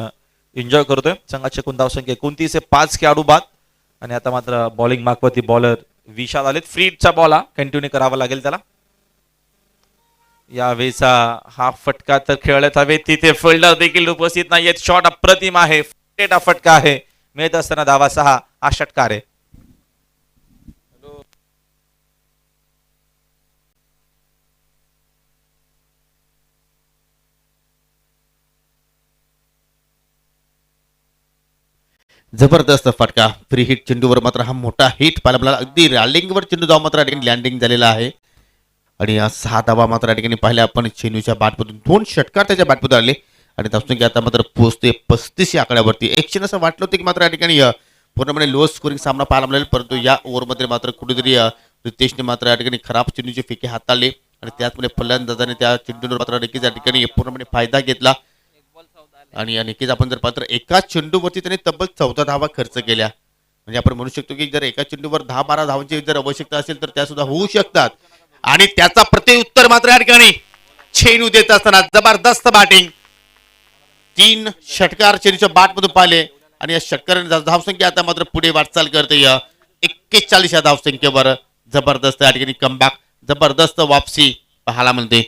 Speaker 2: एन्जॉय करतोय. संघाची एकूण धावसंख्या 29 आहे. 5 खेळाडू बाद आणि आता मात्र बॉलिंग मागवती बॉलर विशाल आलेत. फ्रीडचा बॉल हा कंटिन्यू करावा लागेल त्याला. यावेळेचा हा फटका तर खेळण्यात हवे, तिथे फिल्डर देखील उपस्थित नाहीयेत. शॉट अप्रतिम आहे, फटका आहे. मिळत असताना धावा 6 हा षटकार आहे.
Speaker 1: जबरदस्त फटका फ्री हिट चेंडूवर मात्र हा मोठा हिट पाहायला मिळाला. अगदी रॅलिंगवर चेंडू जाऊन मात्र या ठिकाणी लँडिंग झालेला आहे. आणि या 6 धावा मात्र या ठिकाणी पाहिल्या आपण चेन्नईच्या बॅटमधून 2 षटकार त्याच्या बॅटमधून आले आणि त्यापासून की आता मात्र पोहोचते 35 या आकड्यावरती. एक क्षण असं वाटलं होतं की मात्र या ठिकाणी पूर्णपणे लो स्कोरिंग सामना पाहायला मिळेल, परंतु या ओव्हरमध्ये मात्र कुठेतरी रितेशने मात्र या ठिकाणी खराब चेंडूचे फेके हाताळले आणि त्याचमुळे फलंदाजाने त्या चेंडूवर मात्र नक्कीच या ठिकाणी पूर्णपणे फायदा घेतला. आणि या नक्कीच आपण जर पात्र एका चेंडूवरती त्याने तब्बल 14 धावा खर्च केल्या. म्हणजे आपण म्हणू शकतो की जर एका चेंडूवर 10-12 धावांची जर आवश्यकता असेल तर त्या सुद्धा होऊ शकतात. आणि त्याचा प्रत्युत्तर मात्र या ठिकाणी चेंडू देत असताना जबरदस्त बॅटिंग. 3 षटकार चेंडूच्या बॅटमधून पाहिले आणि या षटकाराने धावसंख्या आता मात्र पुढे वाटचाल करते 41 या धावसंख्येवर. जबरदस्त या ठिकाणी कमबॅक, जबरदस्त वापसी पाहायला मिळते.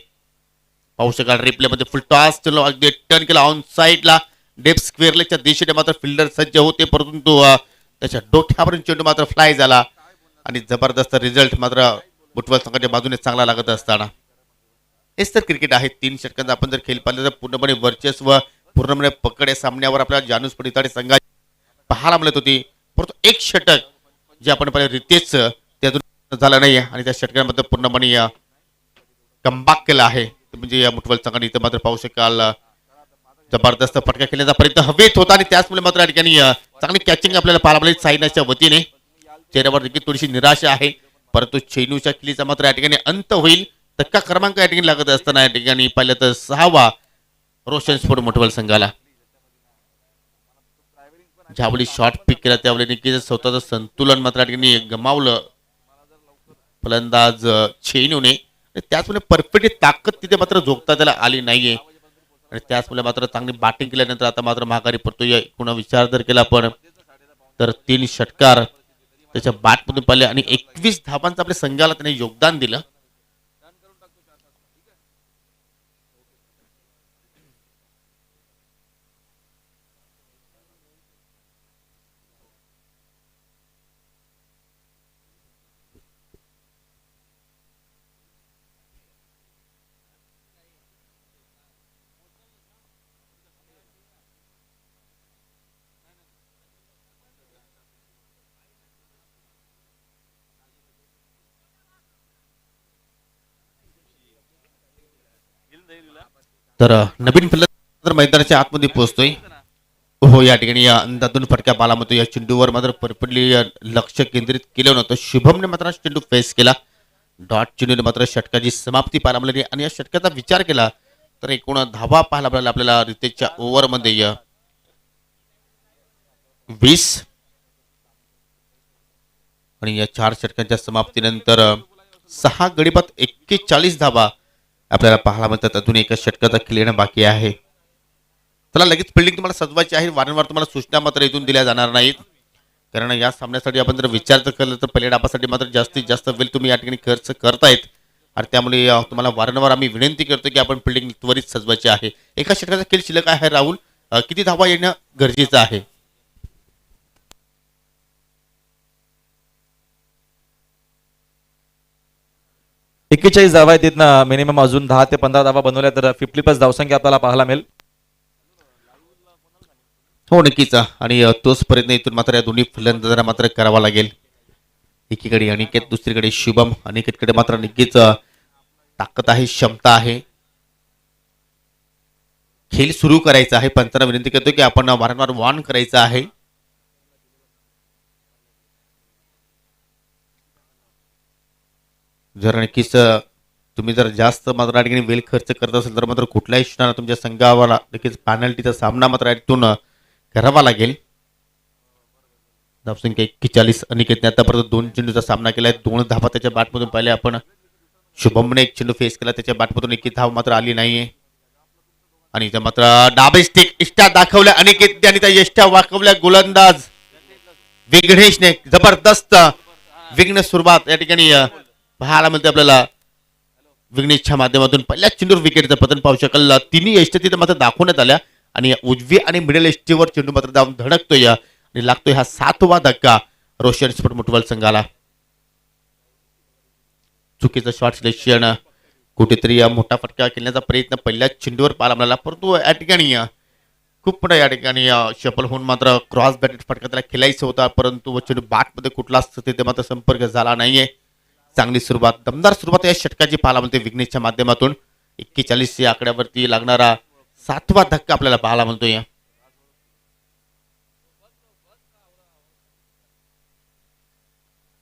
Speaker 1: पाहू शकाल रिप्ले मध्ये फुल टॉस चलो अगदी टर्न केला ऑन साईडला डेप स्क्वेअरलेच्या दिशेने मात्र फिल्डर सज्ज होते, परंतु त्याच्या डोक्यावरून चेंडू मात्र फ्लाय झाला आणि जबरदस्त रिझल्ट मात्र बुटवल संघाच्या बाजूने चांगला लागत असताना. हेच तर क्रिकेट आहे. 3 षटकांचा आपण जर खेळ पाहिलं तर पूर्णपणे वर्चस्व, पूर्णपणे पकड या सामन्यावर आपल्याला जानूस पडिताडे संघा पाहायला मिळत होती, परंतु एक षटक जे आपण पाहिलं रितेश त्यातून झालं नाही आणि त्या षटकांमध्ये पूर्णपणे कमबॅक केला आहे. म्हणजे या मुठवल संघाने इथं मात्र पाहू शकाल जबरदस्त फटका खेळण्याचा प्रयत्न हवेत होता आणि त्याचमुळे मात्र या ठिकाणी चांगली कॅचिंग आपल्याला पाहायला मिळाली साईनाच्या वतीने. चेहऱ्यावर देखील थोडीशी निराशा आहे, परंतु चेन्नईच्या किल्लीचा मात्र या ठिकाणी अंत होईल. धक्का क्रमांक या ठिकाणी लागत असताना या ठिकाणी पाहिलं तर 6वा रोशन स्पोर्ट मुठवल संघाला. ज्यावेळी शॉट पिक केला त्यावेळी नक्कीच स्वतःचं संतुलन मात्र या ठिकाणी गमावलं फलंदाज चेन्नईने. त्याचमुळे परफेक्ट ताकद तिथे मात्र झोकता त्याला आली नाहीये आणि त्याचमुळे मात्र चांगली बॅटिंग केल्यानंतर आता मात्र महागारी पडतोय. पुन्हा विचार जर केला आपण तर 3 षटकार त्याच्या बॅटमधून पाहिले आणि 21 धावांचं आपल्या संघाला त्याने योगदान दिलं. तर नवीन फलंदाज मैदानाच्या आतमध्ये पोहोचतोय. हो या ठिकाणी या अंदातून फटका पाला म्हणतो. या चेंडूवर मात्र परफेक्टली लक्ष केंद्रित केलं नव्हतं. शुभमने मात्र चेंडू फेस केला. डॉट चेंडूने मात्र षटकाची समाप्ती पाहायला मिळाली आणि या षटकाचा विचार केला तर एकूण धावा पाहायला मिळाला आपल्याला रितेशच्या ओव्हरमध्ये 20 आणि या 4 षटकांच्या समाप्तीनंतर 6 गडीपात 41 धावा आपल्याला पाहायला मिळतात. अजून एका षटकाचा खेळणं बाकी आहे. चला लगेच फिल्डिंग तुम्हाला सजवायची आहे. वारंवार तुम्हाला सूचना मात्र इथून दिल्या जाणार नाहीत, कारण या सामन्यासाठी आपण जर विचार जर केला तर पहिल्या डापासाठी मात्र जास्तीत जास्त वेळ तुम्ही या ठिकाणी खर्च करतायत आणि त्यामुळे तुम्हाला वारंवार आम्ही विनंती करतो की आपण फिल्डिंग त्वरित सजवायची आहे. एका षटकाचा खेळ शिल्लक आहे. राहुल किती धावा येणं गरजेचं आहे?
Speaker 2: एक्केचाळीस धावा आहेत. तिथनं मिनिमम अजून 10 ते 15 धावा बनवल्या तर 50+ धावसंख्या आपल्याला पाहायला मिळेल.
Speaker 1: हो नक्कीच. आणि तोच प्रयत्न इथून मात्र या दोन्ही फलंदाजांना मात्र करावा लागेल. एकीकडे अनिकेत, दुसरीकडे शुभम. अनिकेतकडे मात्र नक्कीच ताकद आहे, क्षमता आहे. खेळ सुरू करायचा आहे. पंचांना विनंती करतो की आपण वारंवार वॉर्न करायचं आहे. जर नक्कीच तुम्ही जर जास्त मात्र या ठिकाणी वेळ खर्च करत असेल तर मात्र कुठल्याही क्षणाला तुमच्या संघावर नक्कीच पॅनल्टीचा सामना मात्र इथून करावा लागेल. धावसंख्या 41. अनिकेतने आतापर्यंत 2 चेंडूचा सामना केलाय. 2 धावा त्याच्या बॅटमधून पाहिल्या आपण. शुभमने 1 चेंडू फेस केला, त्याच्या बॅटमधून 1 धाव मात्र आली नाहीये. आणि इथं मात्र डाबे स्टिक इष्टा दाखवल्या अनिकेतने आणि त्या यष्टा वाकवल्या गोलंदाज विघ्नेशने. जबरदस्त विघ्न सुरुवात या ठिकाणी पाहायला मिळते आपल्याला. विघ्नेशच्या माध्यमातून पहिल्या चेंडूवर विकेटचं पतन पाहू शकाल. तिन्ही यष्ट तिथे मात्र दाखवण्यात आल्या आणि उजवी आणि मिडल यष्टीवर चेंडू मात्र जाऊन धडकतोय आणि लागतोय हा 7वा धक्का रोशन स्पोर्ट मुठवल संघाला. चुकीचं शॉट सिलेक्शन, कुठेतरी मोठा फटका खेळण्याचा प्रयत्न पहिल्या चेंडूवर पाहायला मिळाला, परंतु या ठिकाणी खूप मोठा या ठिकाणी शफल होऊन मात्र क्रॉस बॅटेड फटका त्याला खेळायचा होता, परंतु चेंडू बॅटमध्ये कुठलाच तिथे मात्र संपर्क झाला नाहीये. चांगली सुरुवात, दमदार सुरुवात या षटकाची पाहायला मिळते विघ्नेशच्या माध्यमातून. 41 या आकड्यावरती लागणारा 7वा धक्का आपल्याला पाहायला मिळतोय.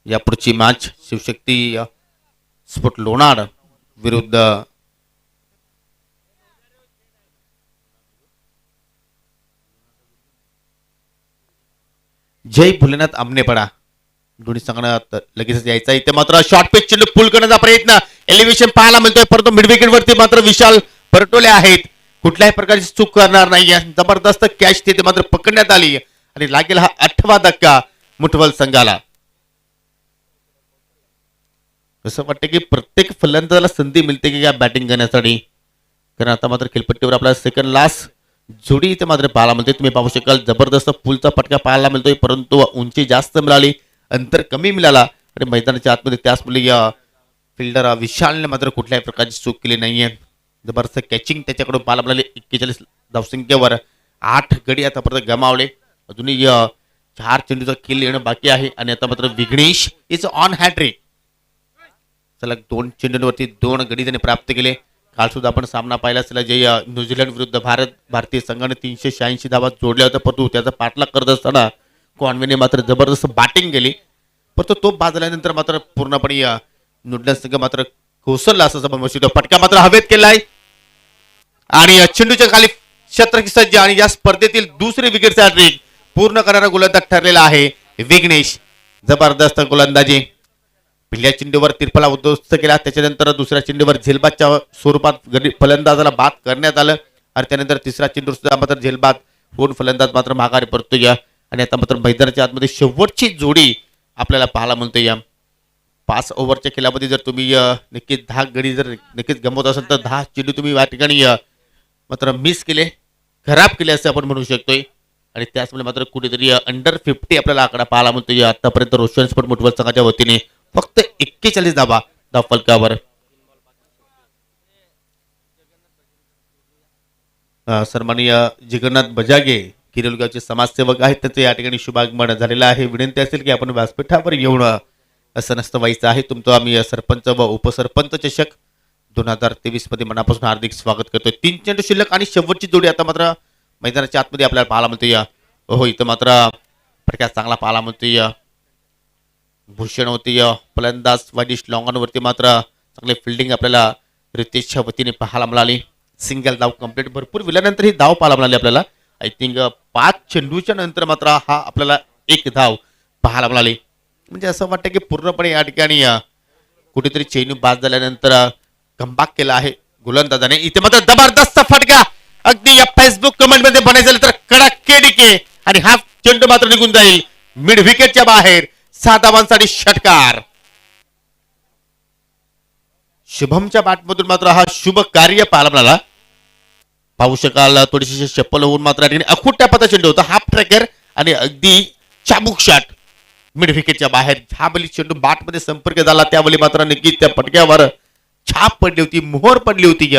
Speaker 1: या पुढची मॅच शिवशक्ती स्पोर्ट लोणार विरुद्ध जय भोलेनाथ आमनेपडा. दोन्ही संघात लगेच यायचा. इथे मात्र शॉर्ट पिच चेंडू पुल करण्याचा प्रयत्न, एलिव्हेशन पाहायला मिळतोय, परंतु मिड विकेट वरती मात्र विशाल परटोले आहेत. कुठल्याही प्रकारची चूक करणार नाहीये. जबरदस्त कॅच तिथे मात्र पकडण्यात आली आणि लागेल हा 8वा धक्का मुठवल संघाला. असं वाटतं की प्रत्येक फलंदाजाला संधी मिळते की या बॅटिंग करण्यासाठी, कारण आता मात्र खेळपट्टीवर आपला सेकंड लास्ट जोडी इथे मात्र पाहायला मिळते. तुम्ही पाहू शकाल जबरदस्त पुलचा फटका पाहायला मिळतोय, परंतु उंची जास्त मिळाली, अंतर कमी मिळाला आणि मैदानाच्या आतमध्ये त्याच मुली फिल्डर विशालने मात्र कुठल्याही प्रकारची चूक केली नाहीये. जबरदस्त कॅचिंग त्याच्याकडून पाहायला मिळाली. 41 धावसंख्येवर 8 गडी आतापर्यंत गमावले. अजूनही 4 चेंडूचा किल येणं बाकी आहे आणि आता मात्र विघ्नेश इज ऑन हॅट्रिक. सलग 2 चेंडूंवरती 2 गडी त्याने प्राप्त केले. काल सुद्धा आपण सामना पाहिला असला जे न्यूझीलंड विरुद्ध भारतीय संघाने 386 धावा जोडल्या होत्या, परंतु त्याचा पाठलाग करत असताना कॉन्वेने मात्र जबरदस्त बॅटिंग केली, परंतु तो बाद झाल्यानंतर मात्र पूर्णपणे न्यूझीलंड संघ मात्र कोसळला असं समजू शकतो. फटका मात्र हवेत केलाय आणि चेंडूच्या खाली शतरंगी सज्ज आणि या स्पर्धेतील दुसरी विकेटचा हॅट्रिक पूर्ण करणारा गोलंदाज ठरलेला आहे विघ्नेश. जबरदस्त गोलंदाजी. पहिल्या चेंडूवर तिरफला उद्ध्वस्त केला, त्याच्यानंतर दुसऱ्या चेंडूवर झेलबादच्या स्वरूपात फलंदाजाला बाद करण्यात आलं आणि त्यानंतर तिसरा चेंडू सुद्धा मात्र झेलबाद होऊन फलंदाज मात्र माघारी परतोय आणि आता मात्र मैदानाच्या आतमध्ये शेवटची जोडी आपल्याला पाहायला मिळते. 5 ओव्हरच्या खेळामध्ये जर तुम्ही नक्कीच 10 गडी जर नक्कीच गमवत असाल तर 10 चेंडू तुम्ही या ठिकाणी मात्र मिस केले, खराब केले असं आपण म्हणू शकतोय आणि त्याचमुळे मात्र कुठेतरी अंडर 50 आपल्याला आकडा पाहायला मिळतोय. आतापर्यंत रोशन स्पोर्ट मुठवल संघाच्या वतीने फक्त 41 धावा धावफलकावर. सन्माननीय जगन्नाथ बजागे किरेलगावचे समाजसेवक आहेत, त्यांचं या ठिकाणी शुभागमन झालेलं आहे. विनंती असेल की आपण व्यासपीठावर येऊन असं नसतं व्हायचं आहे. तुमचं आम्ही सरपंच व उपसरपंच चषक 2023 मध्ये मनापासून हार्दिक स्वागत करतोय. 3 चेंडू शिल्लक आणि शेवटची जोडी आता मात्र मैदानाच्या आतमध्ये आपल्याला पाहायला मिळते. हो इथं मात्र फटका चांगला पाहायला मिळतोय. भूषण होती फलंदाज वाईडिश लॉंगॉनवरती मात्र चांगली फिल्डिंग आपल्याला रितेशच्या वतीने पाहायला मिळाली. सिंगल धाव कंप्लीट, भरपूर विल्यानंतर ही धाव पाहायला मिळाली आपल्याला. आय थिंक 5 चेंडूच्या नंतर मात्र हा आपल्याला 1 धाव पाहायला मिळाली. म्हणजे असं वाटतं की पूर्णपणे या ठिकाणी कुठेतरी चेंडू बाद झाल्यानंतर कमबॅक केला आहे गोलंदाजाने. इथे मात्र जबरदस्त फटका, अगदी या फेसबुक कमेंट मध्ये बनायचं तर कडाके आणि हा चेंडू मात्र निघून जाईल मिड विकेटच्या बाहेर. 6 धावांसाठी षटकार. शुभमच्या बॅटमधून मात्र हा शुभ कार्य पाहायला मिळाला. पाहू शकाल थोडीशी चप्पल होऊन मात्र अखुट्या पता चेंडू होता, हाफ ट्रॅकर आणि अगदी चाबूक शॉट मिड विकेटच्या बाहेर. ज्यावेळी चेंडू बॅटमध्ये संपर्क झाला त्यावेळी मात्र नक्कीच त्या फटक्यावर छाप पडली होती, मोहर पडली होती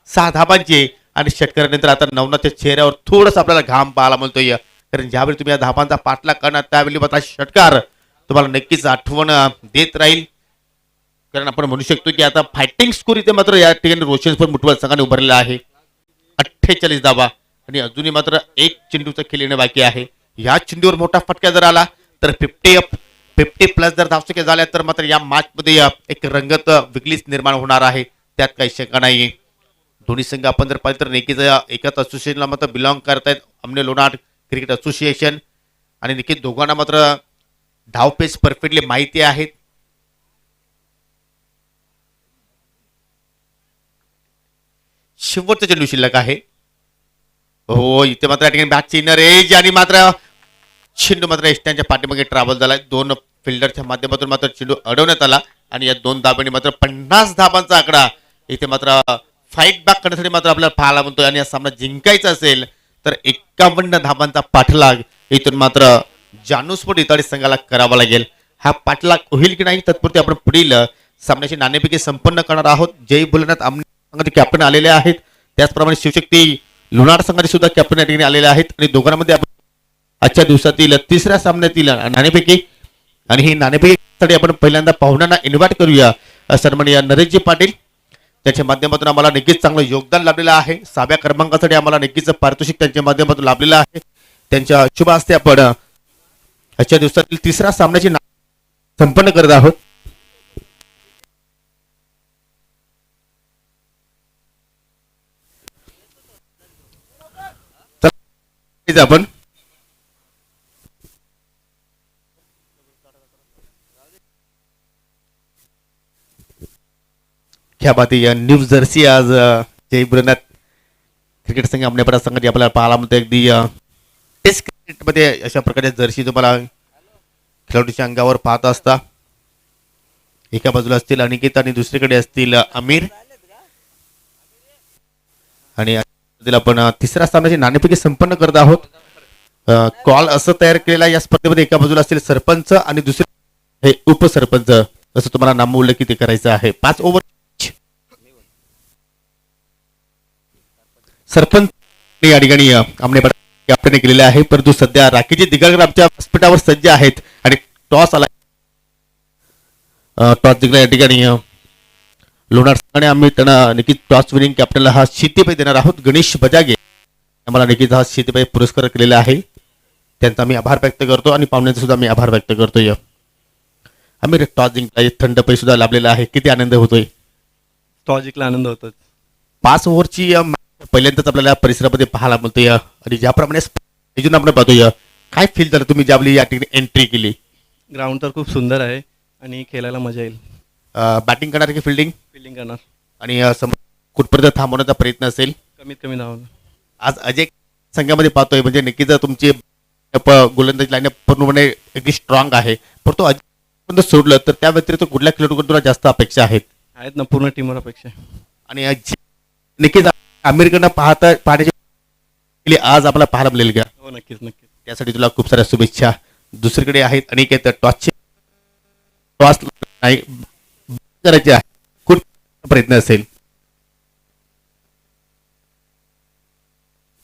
Speaker 1: 6 धाबांची आणि षटकारानंतर आता नवनाथच्या चेहऱ्यावर थोडंसं आपल्याला घाम पाहायला मिळतोय, कारण ज्यावेळी तुम्ही या धाबांचा पाठलाग करणार त्यावेळी मात्र षटकार तुम्हाला नक्कीच आठवण देत राहील. कारण आपण म्हणू शकतो की आता फायटिंग स्कोर इथे मात्र या ठिकाणी रोशन स्पोर्ट मुठवल संघाने उभारलेला आहे. 48 धावा आणि अजूनही मात्र 1 चेंडूचा खेळ येणं बाकी आहे. या चेंडूवर मोठा फटका जर आला तर 50 प्लस जर धावसंख्या झाल्या तर मात्र या मॅच मध्ये एक रंगत वेगळीच निर्माण होणार आहे, त्यात काही शंका नाही. दोन्ही संघ आपण जर पाहिलं तर नक्कीच एकाच असोसिएशनला मात्र बिलॉंग करतायत, अमने लोणार क्रिकेट असोसिएशन, आणि नक्कीच दोघांना मात्र धावपेच परफेक्टली माहिती आहेत. शेवटचा चेंडू शिल्लक आहे. हो इथे मात्र या ठिकाणी बॅटची इनर एज आणि मात्र चेंडू मात्र एस्ट्यांच्या पाठीमागे ट्रॅव्हल झाला. 2 फिल्डरच्या माध्यमातून मात्र चेंडू अडवण्यात आला आणि या 2 धाबांनी मात्र 50 धाबांचा आकडा इथे मात्र फाईट बॅक करण्यासाठी मात्र आपल्याला पाहायला मिळतोय. आणि हा सामना जिंकायचा असेल तर 51 धाबांचा पाठलाग इथून मात्र जानूस्पोर्ट इताडी संघाला करावा लागेल. हा पाठलाग होईल की नाही तत्पुरती आपण पुढील सामन्याची नाणेफेकी संपन्न करणार आहोत. जय भोलेनाथ आमने कॅप्टन आलेले आहेत, त्याचप्रमाणे शिवशक्ती लोणार संघाचे सुद्धा कॅप्टन या ठिकाणी आलेले आहेत आणि दोघांमध्ये आपण आजच्या दिवसातील तिसऱ्या सामन्यातील नाणेफेकी आणि ही नाणेफेकीसाठी आपण पहिल्यांदा पाहुण्यांना इन्व्हाइट करूया. सन्माननीय नरेशजी पाटील त्याच्या माध्यमातून आम्हाला नक्कीच चांगलं योगदान लाभलेलं आहे. 6व्या क्रमांकासाठी आम्हाला नक्कीच पारितोषिक त्यांच्या माध्यमातून लाभलेलं आहे. त्यांच्या शुभ हस्ते आपण आजच्या दिवसातील तिसऱ्या सामन्याची संपन्न करत आहोत. आपण क्या बात आहे. न्यू जर्सी आज जय ब्रनात क्रिकेट संघ आपल्या संघाची आपल्याला पाहायला मिळते. अगदी टेस्ट क्रिकेटमध्ये अशा प्रकारच्या जर्सी तुम्हाला खेळाडूच्या अंगावर पाहत असता. एका बाजूला असतील अनिकेत आणि दुसरीकडे असतील आमिर. आणि आपण तिसऱ्या सामन्याची नाणेफेकी संपन्न करत आहोत. कॉल असं तयार केलेला या स्पर्धेमध्ये एका बाजूला असतील सरपंच आणि दुसरे हे उपसरपंच असं तुम्हाला नामोल्लेखित करायचं आहे. 5 ओव्हर सरपंच या ठिकाणी कॅप्टन केलेले आहे. परंतु सध्या राखीजी दिगळकर आमच्या व्यासपीठावर सज्ज आहेत आणि टॉस आला. टॉस जिंकला या ठिकाणी लोणार संघाने आम्ही त्यांना नक्कीच टॉस विनिंग कॅप्टनला हा शितीपाई देणार आहोत. गणेश बजागे आम्हाला नक्कीच हा शितीपाई पुरस्कार केलेला आहे. त्यांचा मी आभार व्यक्त करतो आणि पाहुण्यांचा सुद्धा मी आभार व्यक्त करतोय. आम्ही टॉस जिंकला थंड पै सुद्धा लाभलेला आहे. किती आनंद होतोय.
Speaker 3: टॉस जिंकला आनंद होतो.
Speaker 1: 5 ओव्हरची पहिल्यांदाच आपल्याला परिसरामध्ये पाहायला मिळतोय आणि ज्याप्रमाणे अजून आपण पाहतोय काय फील झालं तुम्ही ज्यावेळी या ठिकाणी एंट्री केली.
Speaker 3: ग्राउंड तर खूप सुंदर आहे आणि खेळायला मजा येईल.
Speaker 1: बॅटिंग करणार की फिल्डिंग
Speaker 3: फिल्डिंग करणार
Speaker 1: आणि कुठपर्यंत थांबवण्याचा प्रयत्न असेल.
Speaker 3: कमीत कमी धावून.
Speaker 1: आज अजय संघामध्ये पाहतोय म्हणजे नक्कीच तुमची गोलंदाजी लाईन पूर्णपणे अगदी स्ट्रॉंग आहे. पण तो अजय सोडलं तर त्या व्यतिरिक्त कुठल्या खेळाडूकडून तुला जास्त अपेक्षा
Speaker 3: आहेत ना पूर्ण टीमवर अपेक्षा.
Speaker 1: आणि नक्कीच अमेरिकेनं पाहण्याची आज आपल्याला पाहायला मिळेल का.
Speaker 3: हो नक्कीच नक्कीच.
Speaker 1: त्यासाठी तुला खूप साऱ्या शुभेच्छा. दुसरीकडे आहेत अनेक टॉस नाही करायचे आहे. कुठला प्रयत्न असेल.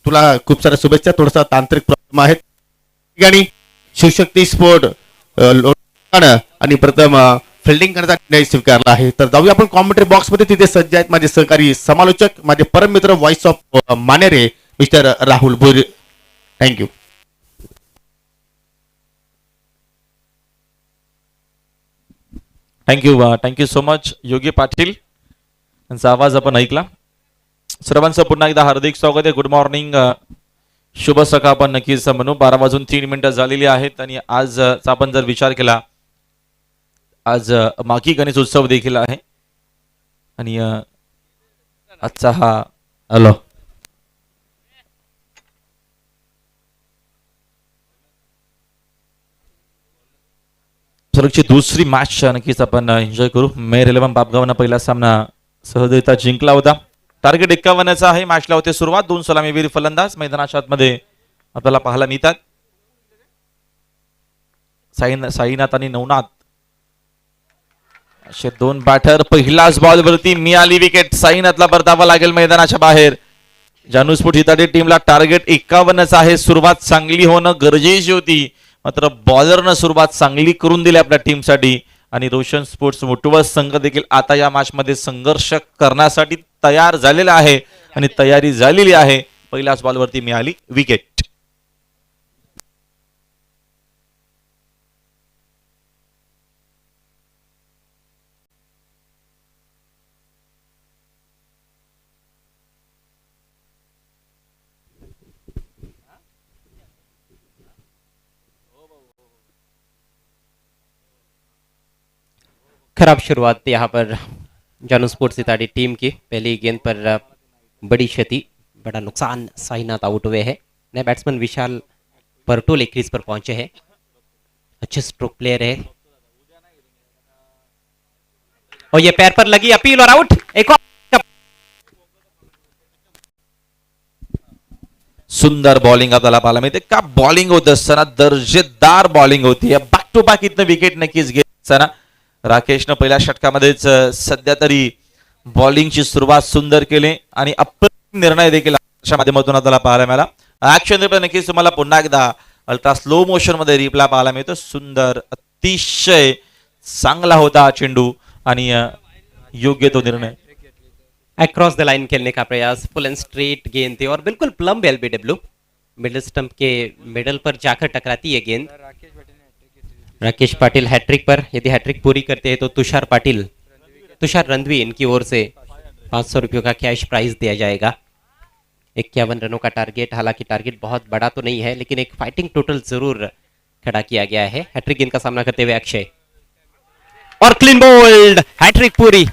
Speaker 1: तुला खूप साऱ्या शुभेच्छा. थोडासा तांत्रिक प्रॉब्लेम आहेत ठिकाणी शिवशक्ती स्पोर्ट आणि प्रथम फिल्डिंग करण्याचा निर्णय स्वीकारला आहे. तर जाऊया आपण कॉमेंट्री बॉक्स मध्ये. तिथे सज्ज आहेत माझे सहकारी समालोचक माझे परम मित्र voice of Manere mister Rahul Bhoir. Thank you.
Speaker 2: Thank you so much Yogi Patil यांचा आवाज आपण ऐकला. सर्वांचं पुन्हा एकदा हार्दिक स्वागत आहे. गुड मॉर्निंग शुभ सकाळ आपण नक्कीच म्हणू. 12:03 झालेली आहेत आणि आज आपण जर विचार केला आज माकी गणेश उत्सव देखील आहे आणि आजचा हा हॅलो सलगची दुसरी मॅच नक्कीच आपण एन्जॉय करू. मेर 11 बापगावनं पहिला सामना सहजरित्या जिंकला होता. टार्गेट 51चा आहे. मॅचला होते सुरुवात. 2 सलामीवीर फलंदाज मैदानाच्या आतमध्ये आपल्याला पाहायला मिळतात. साईनाथ आणि नवनाथ असे 2 बॅटर. पहिलाच बॉल वरती मिळाली विकेट. साईनाथला परतावा लागेल मैदानाच्या बाहेर. जानूस्फोट हिताडे टीमला टार्गेट 51च आहे. सुरुवात चांगली होणं गरजेची होती मात्र बॉलरनं सुरुवात चांगली करून दिली आपल्या टीमसाठी आणि रोशन स्पोर्ट्स मोटुवा संघ देखील आता या मॅच मध्ये संघर्ष करण्यासाठी तयार झालेला आहे आणि तयारी झालेली आहे. पहिल्याच बॉलवरती मिळाली विकेट.
Speaker 4: खराब शुरुआत यहाँ पर जानू स्पोर्ट्स सिताड़ी टीम की. पहली गेंद पर बड़ी क्षति, बड़ा नुकसान. साईनाथ आउट हुए हैं. नए बैट्समैन विशाल परटोले क्रीज पर पहुंचे हैं. अच्छे स्ट्रोक प्लेयर है और ये पैर पर लगी अपील और आउट. एक और
Speaker 2: सुंदर बॉलिंग आपल्याला पाहायला मिळते. का बॉलिंग होत असताना दर्जेदार बॉलिंग होती. बॅक टू बॅक इथनं विकेट नक्कीच घेत असताना राकेशनं पहिल्या षटकामध्येच सध्या तरी बॉलिंगची सुरुवात सुंदर केली आणि अप्रतिम निर्णय देखील अशा माध्यमातून आपल्याला पाहायला मिळाला ऍक्शन रिप्ले नक्कीच तुम्हाला पुन्हा एकदा अल्ट्रा स्लो मोशन मध्ये रिप्लाय पाहायला मिळतो. सुंदर अतिशय चांगला होता हा चेंडू आणि योग्य तो निर्णय.
Speaker 4: अक्रॉस द लाइन खेलने का प्रयास, फुल एंड स्ट्रेट गेंद थी और बिल्कुल प्लम्ब एलबीडब्ल्यू, मिडिल स्टंप के मिडल पर जाकर टकराती है गेंद. राकेश पाटिल हैट्रिक पर, यदि हैट्रिक पूरी करते हैं तो तुषार रणवी इनकी ओर से 500 रुपयों का कैश प्राइज दिया जाएगा. 51 रनों का टारगेट, हालांकि टारगेट बहुत बड़ा तो नहीं है लेकिन एक फाइटिंग टोटल जरूर खड़ा किया गया है. हैट्रिक गेंद का सामना करते हुए अक्षय और क्लीन बोल्ड, हैट्रिक पूरी.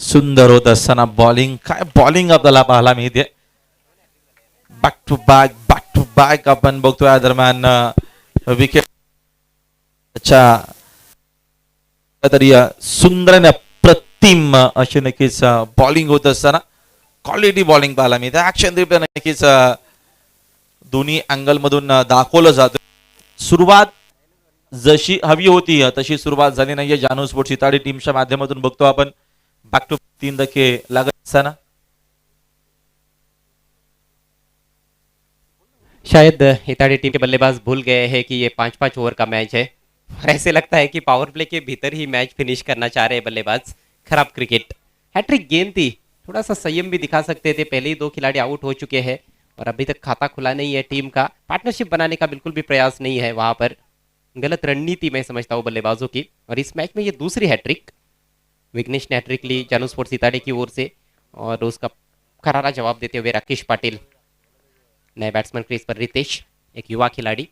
Speaker 2: सुंदर होत असताना बॉलिंग, काय बॉलिंग आपल्याला पाहायला मिळते. बॅक टू बॅक आपण बघतोय या दरम्यान विकेट तरी सुंदर आणि अप्रतिम अशी नक्कीच बॉलिंग होत असताना क्वालिटी बॉलिंग पाहायला मिळते. ऍक्शन रिप्ले नक्कीच दोन्ही अँगल मधून दाखवलं जातं. सुरुवात जशी हवी होती तशी सुरुवात झाली नाहीये. जानू स्पोर्ट्स इताडी टीमच्या माध्यमातून बघतो आपण बॅक टू 3 धक्के लागत असताना
Speaker 4: शायद इताड़ी टीम के बल्लेबाज भूल गए हैं कि ये 5-5 ओवर का मैच है और ऐसे लगता है कि पावर प्ले के भीतर ही मैच फिनिश करना चाह रहे हैं बल्लेबाज. खराब क्रिकेट, हैट्रिक गेंद थी, थोड़ा सा संयम भी दिखा सकते थे. पहले ही 2 खिलाड़ी आउट हो चुके हैं और अभी तक खाता खुला नहीं है टीम का. पार्टनरशिप बनाने का बिल्कुल भी प्रयास नहीं है वहां पर. गलत रणनीति मैं समझता हूँ बल्लेबाजों की. और इस मैच में ये दूसरी हैट्रिक, विघ्नेश ने हैट्रिक ली जानू स्पोर्ट्स इताड़ी की ओर से और उसका करारा जवाब देते हुए राकेश पाटिल. नए बैट्समैन क्रीज पर रितेश, एक युवा खिलाड़ी.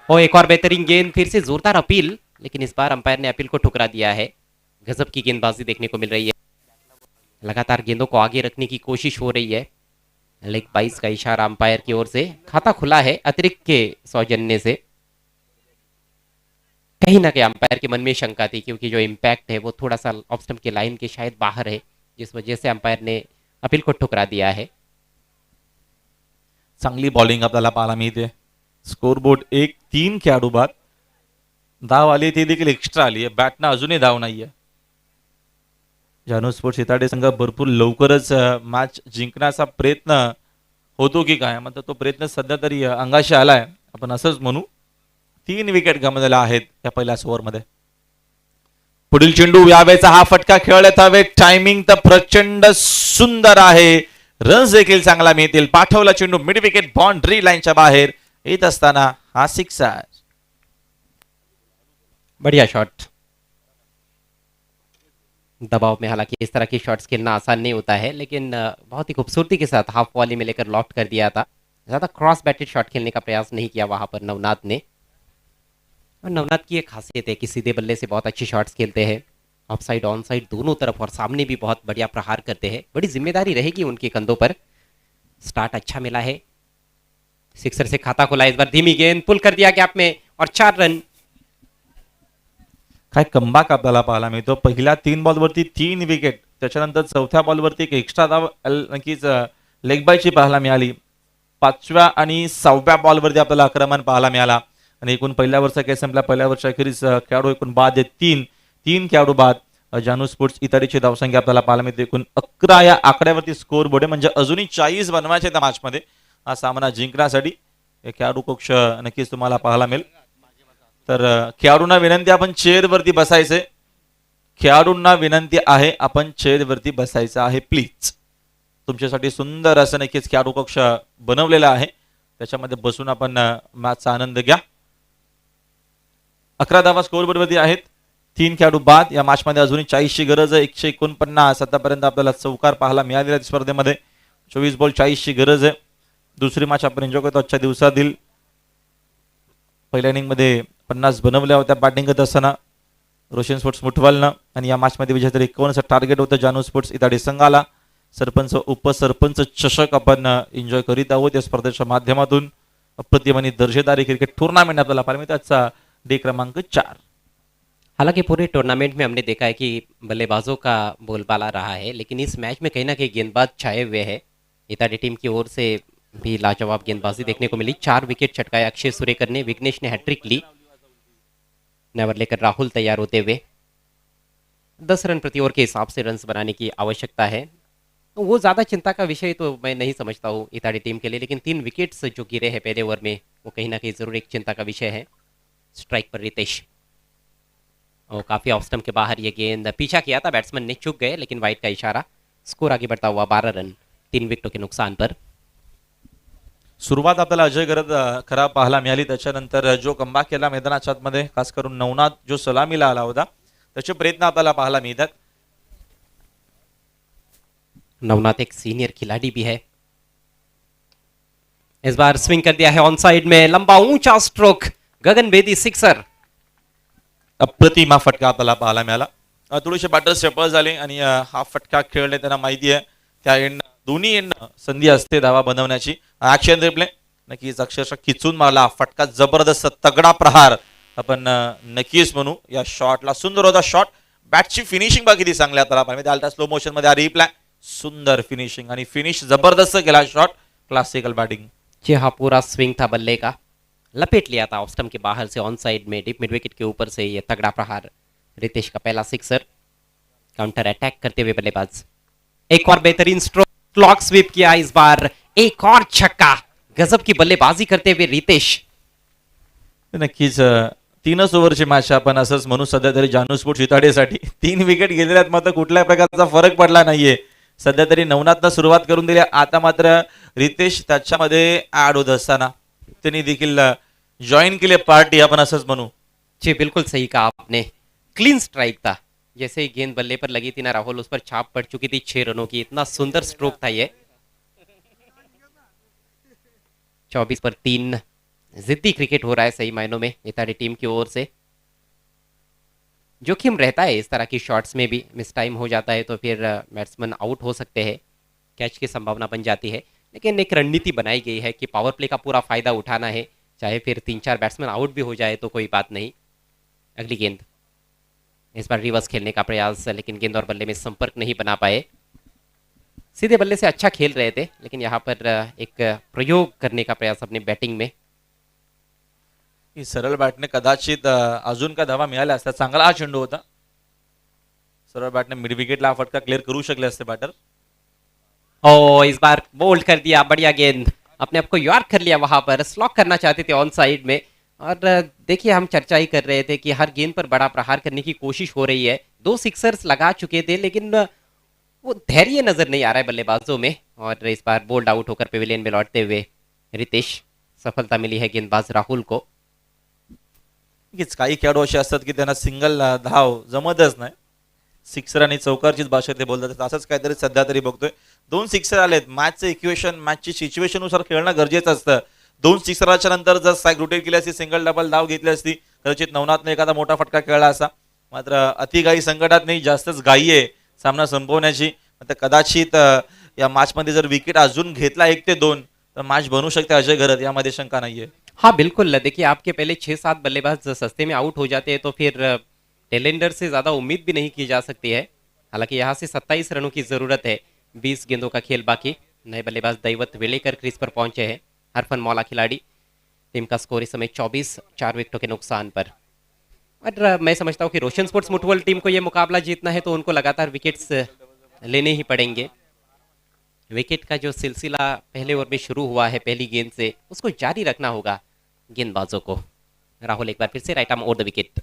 Speaker 4: और एक और बेहतरीन गेंद, फिर से जोरदार अपील, लेकिन इस बार अंपायर ने अपील को ठुकरा दिया है. गजब की गेंदबाजी देखने को मिल रही है. लगातार गेंदों को आगे रखने की कोशिश हो रही है. लेग 22 का इशारा अंपायर की ओर से. खाता खुला है अतिरिक्त के सौजन्य से. कहीं ना कहीं अंपायर के मन में शंका थी क्योंकि जो इम्पैक्ट है वो थोड़ा सा ऑफ स्टंप के लाइन के शायद बाहर है, जिस वजह से अंपायर ने अपील को ठुकरा दिया है.
Speaker 2: चांगली बॉलिंग आपल्याला पाहायला मिळते. स्कोरबोर्ड 1-3 खेळाडू बाद. धाव आली ती देखील एक्स्ट्रा आली आहे. बॅटना अजूनही धाव नाहीये. जानू स्पोर्ट्स इताडे संघ भरपूर लवकरच मॅच जिंकण्याचा प्रयत्न होतो की काय, म्हणतो तो प्रयत्न सध्या तरी अंगाशी आलाय, आपण असंच म्हणू. 3 विकेट गमावलेल्या आहेत या पहिल्याच ओव्हरमध्ये. पुढील चेंडू यावेळेचा हा फटका खेळण्यात हवे. टायमिंग तर प्रचंड सुंदर आहे. रन्स देखील चांगला मिळतील. पाठवला चेंडू मिड विकेट बाउंड्री लाईनच्या बाहेर येत असताना हा सिक्सर.
Speaker 4: बढ़िया शॉट. दबाव में हालांकि इस तरह की शॉट्स खेलना आसान नहीं होता है, लेकिन बहुत ही खूबसूरती के साथ हाफ वॉली में लेकर लॉफ्ट कर दिया था. ज्यादा क्रॉस बैटेड शॉट खेलने का प्रयास नहीं किया वहां पर नवनाथ ने. और नवनाथ की एक खासियत है कि सीधे बल्ले से बहुत अच्छे शॉट्स खेलते हैं. ऑफ साइड ऑन साइड दोनों तरफ और सामने भी बहुत बढ़िया प्रहार करते हैं. बड़ी जिम्मेदारी रहेगी उनके कंधों पर. स्टार्ट अच्छा मिला है. सिक्सर से खाता खुला. इस बार धीमी गेंद पुल कर दिया गैप में और 4 रन.
Speaker 2: काय कमबॅक आपल्याला पाहायला मिळतो. पहिल्या 3 बॉलवरती 3 विकेट, त्याच्यानंतर चौथ्या बॉलवरती एक एक्स्ट्रा धाव नक्कीच लेग बायची पाहायला मिळाली. 5व्या आणि 6व्या बॉलवरती आपल्याला आक्रमण पाहायला मिळाला आणि एकूण पहिल्या वर्षा केस संपला. पहिल्या वर्षा अखेरीस खेळाडू एकूण बाद आहेत 3 खेळाडू बाद. जानू स्पोर्ट्स इताडीची धावसंख्या आपल्याला पाहायला मिळते एकूण 11 या आकड्यावरती स्कोर बोर्ड आहे. म्हणजे अजूनही 40 बनवायचे त्या मॅच मध्ये. हा सामना जिंकण्यासाठी खेळाडू कक्ष नक्कीच तुम्हाला पाहायला मिळेल. तर खेळाडूंना विनंती आपण चेअर वरती बसायचे. खेळाडूंना विनंती आहे आपण चेअर वरती बसायचं आहे प्लीज. तुमच्यासाठी सुंदर असं नक्कीच खेळाडू कक्ष बनवलेला आहे, त्याच्यामध्ये बसून आपण मॅचचा आनंद घ्या. 11 धावा स्कोरबोर्ड वरती आहेत. 3 खेळाडू बाद. या मॅच मध्ये अजूनही 40ची गरज आहे. 149 आतापर्यंत आपल्याला चौकार पाहायला मिळालेल्या स्पर्धेमध्ये. 24 बॉल 40ची गरज आहे. दुसरी मॅच आपण एन्जॉय करतो आजच्या दिवसातील. पहिल्या इनिंग मध्ये 50 बनवल्या होत्या बॅटिंग करत असताना रोशन स्पोर्ट्स मुठवालनं, आणि या मॅच मध्ये विजेते 51चं टार्गेट होतं जानू स्पोर्ट्स इताडी संघाला. सरपंच उपसरपंच चषक आपण एन्जॉय करीत आहोत या स्पर्धेच्या माध्यमातून. अप्रतिम आणि दर्जेदार क्रिकेट टूर्नामेंट आपल्याला पाहायला मिळते. आजचा डे क्रमांक 4.
Speaker 4: हालांकि पूरे टूर्नामेंट में हमने देखा है कि बल्लेबाजों का बोलबाला रहा है, लेकिन इस मैच में कहीं ना कहीं गेंदबाज छाए हुए हैं. इताड़ी टीम की ओर से भी लाजवाब गेंदबाजी देखने को मिली. 4 विकेट चटकाए अक्षय सुरेकर ने. विघ्नेश ने हैट्रिक ली. नेवर लेकर राहुल तैयार होते हुए. 10 रन प्रति ओवर के हिसाब से रन्स बनाने की आवश्यकता है। वो ज़्यादा चिंता का विषय तो मैं नहीं समझता हूँ इताड़ी टीम के लिए, लेकिन 3 विकेट्स जो गिरे हैं पहले ओवर में वो कहीं ना कहीं ज़रूर एक चिंता का विषय है। स्ट्राइक पर रितेश, और काफ़ी ऑफ स्टंप के बाहर ये गेंद पीछा किया था, बैट्समैन ने चूक गए, लेकिन वाइड का इशारा। स्कोर आगे बढ़ता हुआ 12 रन 3 विकेटों के नुकसान पर।
Speaker 2: सुरुवात आपल्याला अजय करत खरा पाहायला मिळाली, त्याच्यानंतर जो कमबॅक केला मैदानाच्या आतमध्ये, खास करून नवनाथ जो सलामीला आला होता त्याचे प्रयत्न आपल्याला पाहायला मिळतात.
Speaker 4: नवनाथ एक सीनियर खिलाड़ी भी है। इस बार स्विंग कर दिया है ऑन साइड में, लंबा ऊंचा स्ट्रोक, गगनभेदी सिक्सर।
Speaker 2: अप्रतिम हा फटका आपल्याला पाहायला मिळाला. थोडेसे बॅटर सफल झाले आणि हा फटका खेळले त्यांना माहिती आहे त्या एंड दोन्ही एंड संधी असते धावा बनवण्याची. ऍक्शन रिप्ले नक्कीच अक्षरशः खिचून मारला हा फटका, जबरदस्त तगडा प्रहार आपण नक्कीच म्हणू. या शॉटला सुंदर होता शॉट, बॅटची फिनिशिंग बघा किती चांगली आपल्याला पाहिजे. आलटा स्लो मोशन मध्ये रिप्ले, सुंदर फिनिशिंग आणि फिनिश जबरदस्त केला शॉट, क्लासिकल बैटिंग.
Speaker 4: जी हाँ, पूरा स्विंग था बल्ले का, लपेट लिया था ऑफ स्टंप के बाहर से ऑन साइड में, डीप मिड विकेट के ऊपर से ये तगड़ा प्रहार। रितेश का पहला सिक्सर, काउंटर अटैक करते हुए बल्लेबाज। एक और बेहतरीन स्ट्रोक, क्लॉक स्वीप किया इस बार, एक और छक्का, गजब की बल्लेबाजी करते हुए रितेश।
Speaker 2: नक्कीच 3च ओव्हरची मॅच आपण असंच म्हणू सध्या तरी जानू स्पोर्ट्स इताडेसाठी. 3 विकेट गेलेल्या आहेत, मात्र कुठल्याही प्रकारचा फरक पडला नाहीये. सध्या तरी नवनाथनं सुरुवात करून दिली, आता मात्र रितेश त्याच्यामध्ये ऍड होत असताना त्यांनी देखील जॉईन केली पार्टी, आपण असंच म्हणू.
Speaker 4: जी बिल्कुल सही कहा आपने, क्लीन स्ट्राइक था, जैसे ही गेंद बल्ले पर लगी थी ना राहुल, उस पर छाप पड़ चुकी थी 6 रनों की। इतना सुंदर स्ट्रोक था ये। 24 पर 3, जिद्दी क्रिकेट हो रहा है सही मायनों में इताड़ी टीम की ओर से। जोखिम रहता है इस तरह की शॉट्स में भी, मिस टाइम हो जाता है तो फिर बैट्समैन आउट हो सकते हैं, कैच की संभावना बन जाती है। लेकिन एक रणनीति बनाई गई है कि पावर प्ले का पूरा फायदा उठाना है, चाहे फिर 3-4 बैट्समैन आउट भी हो जाए तो कोई बात नहीं। अगली गेंद, इस बार रिवर्स खेलने का प्रयास, लेकिन गेंद और बल्ले में संपर्क नहीं बना पाए। सीधे बल्ले से अच्छा खेल रहे थे, लेकिन यहाँ पर एक प्रयोग करने का प्रयास अपनी बैटिंग में।
Speaker 2: ही सरळ बॅटने कदाचित अजून का धावा मिळाल्या असत्या, चांगला हा चेंडू होता. सरळ बॅटने मिड विकेटला हा फटका क्लिअर करू शकले असते बॅटर.
Speaker 4: ओ इस बार बोल्ड कर दिया, बढ़िया गेंद, अपने आप को यॉर्क कर लिया वहां पर, स्लॉक करना चाहते थे ऑन साइड में। और देखिए, हम चर्चा ही कर रहे थे कि हर गेंद पर बड़ा प्रहार करने की कोशिश हो रही है, 2 सिक्सर्स लगा चुके थे, लेकिन वो धैर्य नजर नहीं आ रहा है बल्लेबाजों में। और इस बार बोल्ड आउट होकर पेविलियन में लौटते हुए रितेश, सफलता मिली है गेंदबाज राहुल को।
Speaker 2: नक्कीच काही खेळाडू असे असतात की त्यांना सिंगल धाव जमतच नाही, सिक्सर आणि चौकारचीच भाषा ते बोलतात. असंच काहीतरी सध्या तरी बघतोय. 2 सिक्सर आलेत, मॅचचं इक्वेशन मॅचची सिच्युएशन नुसार खेळणं गरजेचं असतं. 2 सिक्सराच्या नंतर जर साईक रोटेट केली असती, सिंगल डबल धाव घेतली असती, कदाचित नवनाथने एखादा मोठा फटका खेळला असा. मात्र अतिघाई संकटात नाही, जास्तच घाई आहे सामना संपवण्याची. तर कदाचित या मॅचमध्ये जर विकेट अजून घेतला 1 ते 2 तर मॅच बनू शकते अजय घरत, यामध्ये शंका नाहीये.
Speaker 4: हाँ बिल्कुल, देखिए आपके पहले 6-7 बल्लेबाज सस्ते में आउट हो जाते हैं तो फिर टेलेंडर से ज़्यादा उम्मीद भी नहीं की जा सकती है। हालांकि यहाँ से 27 रनों की ज़रूरत है, 20 गेंदों का खेल बाकी। नए बल्लेबाज दैवत वेलेकर क्रीज पर पहुंचे हैं, हरफन मौला खिलाड़ी। टीम का स्कोर इस समय 24, 4 विकेटों के नुकसान पर। और मैं समझता हूँ कि रोशन स्पोर्ट्स मुठवल टीम को यह मुकाबला जीतना है तो उनको लगातार विकेट्स लेने ही पड़ेंगे। विकेट का जो सिलसिला पहले ओवर में शुरू हुआ है पहली गेंद से, उसको जारी रखना होगा गेंदबाजों को। राहुल एक बार फिर से right arm over the wicket,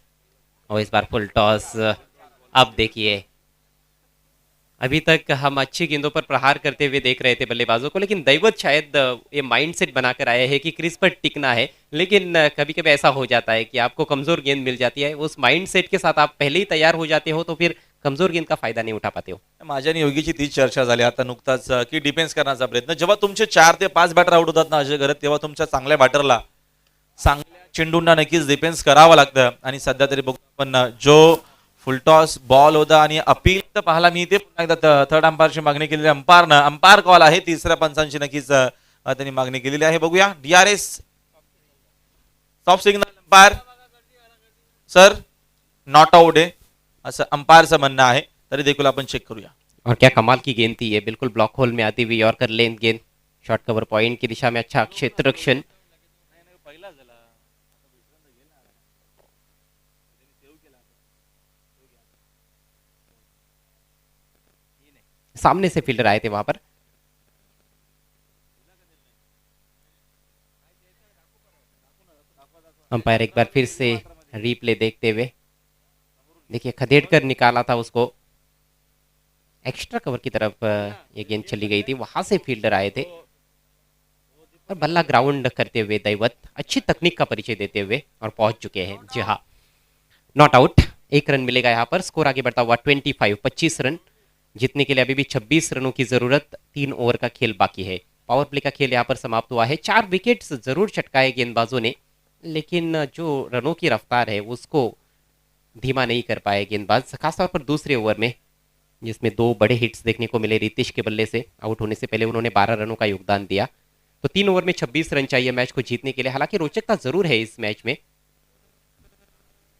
Speaker 4: और इस बार फुल टॉस। अब देखिए, अभी तक हम अच्छी गेंदों पर प्रहार करते हुए देख रहे थे बल्लेबाजों को, लेकिन दैवत शायद ये माइंडसेट बनाकर आए हैं कि क्रीज पर टिकना है। लेकिन कभी कभी ऐसा हो जाता है कि आपको कमजोर गेंद मिल जाती है, उस माइंडसेट के साथ आप पहले ही तैयार हो जाते हो तो फिर कमजोर गेंद का फायदा नहीं उठा पाते हो।
Speaker 2: माझ्या आणि योगीची तीच चर्चा झाली आता नुकताच की डिफेन्स करण्याचा प्रयत्न. जेव्हा तुमचे 4 ते 5 बॅटर आउट होतात ना अजय घरत, तेव्हा तुमच्या चांगल्या बॅटरला चांगल्या चेंडूंना नक्कीच डिफेन्स करावं लागतं. आणि सध्या तरी बघतो पण जो फुलटॉस बॉल होता आणि अपील तर पाहायला मिळते. एकदा थर्ड अंपायरची मागणी केलेली अंपायरनं, अंपायर कॉल आहे, तिसऱ्या पंचांची नक्कीच त्यांनी मागणी केलेली आहे. बघूया DRS stop signal, umpire sir not out आहे असं अंपायरचं म्हणणं आहे. तरी देखील आपण चेक करूया.
Speaker 4: और क्या कमाल की गेंद थी ये, बिल्कुल ब्लॉक होल में आती हुई यॉर्कर लेंथ गेंद, शॉर्ट कवर पॉइंट की दिशा में अच्छा क्षेत्र रक्षण। सामने से फील्डर आए थे वहां पर। अंपायर एक बार फिर से रिप्ले देखते हुए, देखिए खदेड़ निकाला था उसको, एक्स्ट्रा कवर की तरफ ये गेंद चली गई थी, वहां से फील्डर आए थे और बल्ला ग्राउंड करते हुए दैवत अच्छी तकनीक का परिचय देते हुए और पहुंच चुके हैं। जी हाँ, नॉट आउट, 1 रन मिलेगा यहाँ पर। स्कोर आगे बढ़ता हुआ 25 रन। जीतने के लिए अभी भी 26 रनों की जरूरत, 3 ओवर का खेल बाकी है। पावर प्ले का खेल यहाँ पर समाप्त हुआ है। 4 विकेट्स जरूर चटकाए गेंदबाजों ने, लेकिन जो रनों की रफ्तार है उसको धीमा नहीं कर पाए गेंदबाज, खासतौर पर दूसरे ओवर में जिसमें 2 बड़े हिट्स देखने को मिले। रितिश के बल्ले से आउट होने से पहले उन्होंने 12 रनों का योगदान दिया। तो 3 ओवर में 26 रन चाहिए मैच को जीतने के लिए। हालांकि रोचकता जरूर है इस मैच में।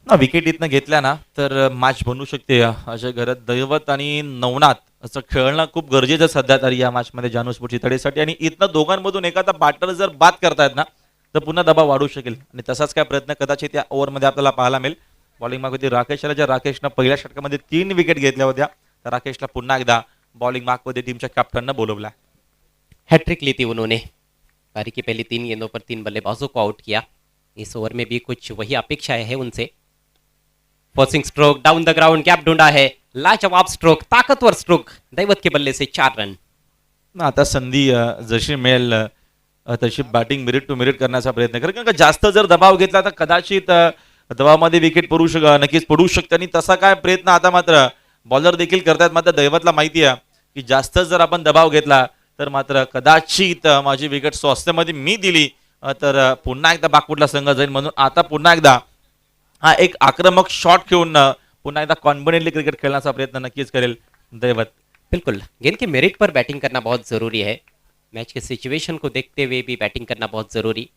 Speaker 2: विकेट इथनं घेतल्या ना तर मॅच बनू शकते अशा घरात दैवत आणि नवनाथ असं खेळणं खूप गरजेचं सध्या तरी या मॅचमध्ये जानू स्पोर्ट्स इताडीसाठी. आणि इथनं दोघांमधून एखादा बॅटर जर बाद करतायत ना तर पुन्हा दबाव वाढू शकेल आणि तसाच काय प्रयत्न कदाचित या ओव्हरमध्ये आपल्याला पाहायला मिळेल. बॉलिंग माग होती राकेश राजा. राकेशनं पहिल्या षटकामध्ये 3 विकेट घेतल्या होत्या, तर राकेशला पुन्हा एकदा बॉलिंग मार्कमध्ये टीमच्या कॅप्टननं बोलवलं.
Speaker 4: हैट्रिक ली थी उन्होंने, पारी की पहली 3 गेंदों पर 3 बल्लेबाजों को आउट किया। इस ओवर में भी कुछ वही अपेक्षाएं है उनसे। Forcing stroke down the ground, gap ढूंढा है, लाजवाब स्ट्रोक, ताकतवर स्ट्रोक, दैवत के बल्ले से 4 रन।
Speaker 2: आता संधी जशी मिळेल तशी बॅटिंग मिरिट टू मिरिट करण्याचा प्रयत्न कर, कारण का जास्त जर दबाव घेतला तर कदाचित दबावामध्ये विकेट नक्कीच पडू शकते. आणि तसा काय प्रयत्न आता मात्र बॉलर देखील करतात. मात्र दैवतला माहिती आहे की जास्त जर आपण दबाव घेतला तर मात्र कदाचित माझी विकेट स्वास्थ्यामध्ये मी दिली तर पुन्हा एकदा बागपुटला संघ जाईल. म्हणून आता पुन्हा एकदा हा एक आक्रमक शॉट खेळून पुन्हा एकदा कॉन्फिडेंटली क्रिकेट खेळण्याचा प्रयत्न नक्कीच करेल दैवत.
Speaker 4: बिल्कुल, गेंद के मेरिट पर बैटिंग करना बहुत जरूरी है। मैच के सिचुएशन को देखते हुए भी बैटिंग करना बहुत जरूरी।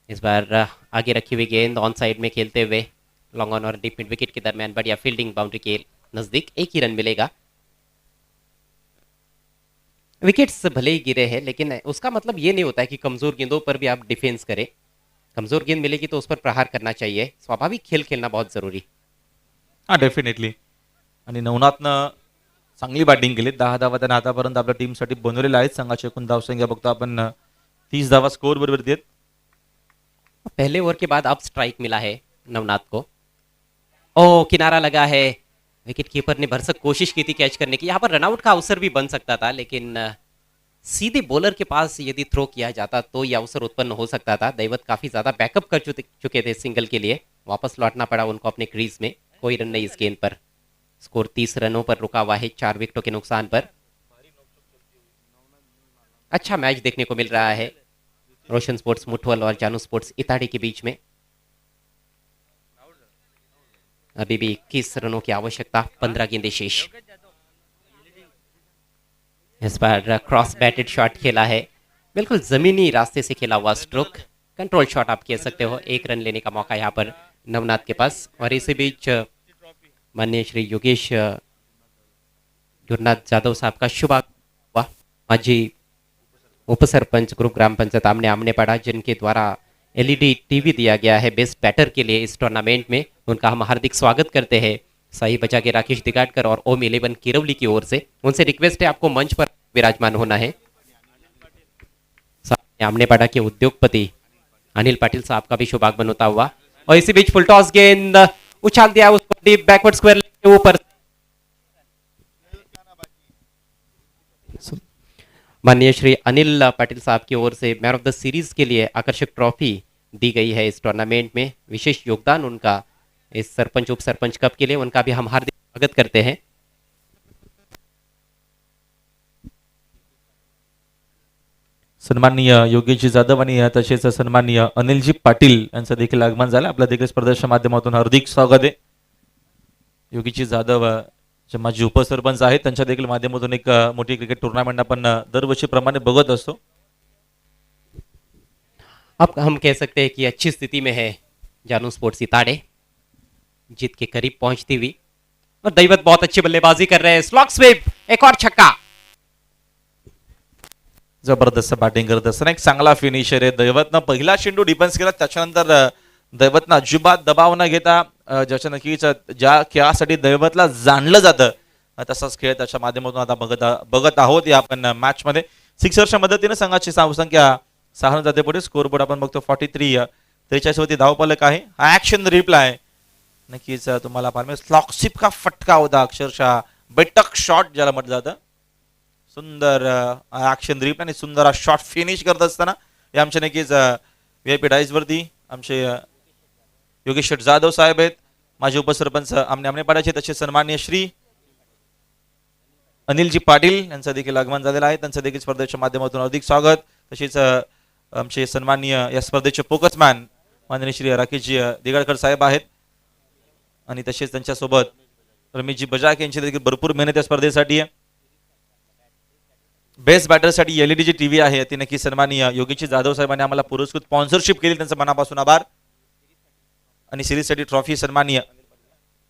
Speaker 4: इस बार आगे रखी हुई गेंद ऑन साइड में खेलते हुए लॉन्ग ऑन और डीप मिड विकेट के दरमियान बढ़िया फील्डिंग, बाउंड्री के नजदीक 1 ही रन मिलेगा। विकेट्स भले ही गिरे हैं, लेकिन उसका मतलब ये नहीं होता है कि कमजोर गेंदों पर भी आप डिफेंस करें। कमजोर गेंद मिलेगी तो उस पर प्रहार करना चाहिए। स्वाभाविक खेल खेलना बहुत जरूरी।
Speaker 2: हा डेफिनेटली. आणि नवनाथनं चांगली बॅटिंग केली. 10 धावा त्याने आतापर्यंत आपल्या टीमसाठी बनवलेल्या आहेत. संघाची एकूण धावसंख्या बघतो आपण 30 धावा स्कोर बरोबर देत.
Speaker 4: पहले ओवर के बाद अब स्ट्राइक मिला है नवनाथ को। ओ किनारा लगा है, विकेट कीपर ने भरसक कोशिश की थी कैच करने की। यहाँ पर रनआउट का अवसर भी बन सकता था, लेकिन सीधे बॉलर के पास यदि थ्रो किया जाता तो यह अवसर उत्पन्न हो सकता था। दैवत काफी ज्यादा बैकअप कर चुके थे सिंगल के लिए। वापस लौटना पड़ा उनको अपने क्रीज में। कोई रन नहीं इस गेंद पर। स्कोर 30 रनों पर रुका हुआ है, 4 विकेटों के नुकसान पर। अच्छा मैच देखने को मिल रहा है रोशन स्पोर्ट्स मुठवल और जानू स्पोर्ट्स इताड़ी के बीच में। अभी भी 21 रनों की आवश्यकता, 15 गेंदें शेष। इस बार क्रॉस बैटेड शॉट खेला है, बिल्कुल जमीनी रास्ते से खेला हुआ स्ट्रोक, कंट्रोल शॉट आप कह सकते हो। 1 रन लेने का मौका यहाँ पर नवनाथ के पास। और इसी बीच माननीय श्री योगेश गुरुनाथ जाधव साहब का शुभ हुआ। माजी उपसरपंच ग्रुप ग्राम पंचायत आमने आमने पड़ा, जिनके द्वारा एलईडी टीवी दिया गया है बेस्ट बैटर के लिए इस टूर्नामेंट में। उनका हम हार्दिक स्वागत करते हैं सही बचा के राकेश दिगाड़कर और ओम 11 किरवली की ओर से। उनसे रिक्वेस्ट है आपको मंच पर विराजमान होना है। आमने पड़ा के उद्योगपति अनिल पाटिल साहब का भी शुभागमन होता हुआ। और इसी बीच फुल टॉस गेंद उछाल दिया उसको डीप बैकवर्ड स्क्वायर के ऊपर। माननीय श्री अनिल पाटिल साहब की ओर से मैन ऑफ द सीरीज के लिए आकर्षक ट्रॉफी दी गई है इस टूर्नामेंट में। विशेष योगदान उनका इस सरपंच उप सरपंच कप के लिए, उनका भी हम हार्दिक स्वागत करते हैं।
Speaker 2: सन्माननीय योगेशजी जाधव आणि तसेच सन्माननीय अनिलजी पाटील यांचं देखील आगमन झालं. आपल्या देखील स्पर्धेच्या माध्यमातून हार्दिक स्वागत आहे. योगेशजी जाधव जे माजी उपसरपंच आहेत, त्यांच्या देखील माध्यमातून एक मोठी क्रिकेट टूर्नामेंट आपण दरवर्षीप्रमाणे बघत असतो.
Speaker 4: अब हम कह सकते हैं कि अच्छी स्थिति में है जानू स्पोर्ट्स इताड़े, जीत के करीब पहुंचती हुई। और दैवत बहुत अच्छी बल्लेबाजी कर रहे हैं, स्लॉग स्वीप, एक और छक्का।
Speaker 2: जबरदस्त बॅटिंग करत असताना एक चांगला फिनिशर आहे. दैवतनं पहिला चेंडू डिफेन्स केला, त्याच्यानंतर दैवतनं अजिबात दबाव न घेता ज्याच्या नक्कीच ज्या खेळासाठी दैवतला जाणलं जातं तसाच खेळ त्याच्या माध्यमातून आता बघत आहोत या आपण मॅचमध्ये. सिक्सरच्या मदतीने संघाची धावसंख्या 6 जाते पुढे. स्कोरबोर्ड आपण बघतो 43 43 वरती धावफलक आहे. हा ऍक्शन रिप्लाय नक्कीच तुम्हाला पाहिजे. स्लॉकशिप का फटका होता अक्षरशः बैठक शॉट ज्याला म्हटलं जातं. सुंदर ऍक्शन रिप्लाय आणि सुंदर हा शॉट फिनिश करत असताना हे आमचे नक्कीच VIP डाईज वरती आमचे योगेश शेठ जाधव साहेब आहेत. माजी उपसरपंच आमने पाडायचे तसे सन्माननीय श्री अनिलजी पाटील यांचं देखील आगमन झालेलं आहे. त्यांचं देखील स्पर्धेच्या माध्यमातून अधिक स्वागत. तसेच आमचे सन्माननीय या स्पर्धेचे फोकसमॅन माननीय श्री राकेशजी दिगडकर साहेब आहेत आणि तसेच त्यांच्यासोबत रमेशजी बजाक यांची देखील भरपूर मेहनत या स्पर्धेसाठी आहे. बेस्ट बॅटरसाठी LED जी टीव्ही आहे ती नक्की सन्माननीय योगेश जाधव साहेबांनी आम्हाला पुरस्कृत स्पॉन्सरशिप केली, त्यांचं मनापासून आभार. आणि सिरीजसाठी ट्रॉफी सन्माननीय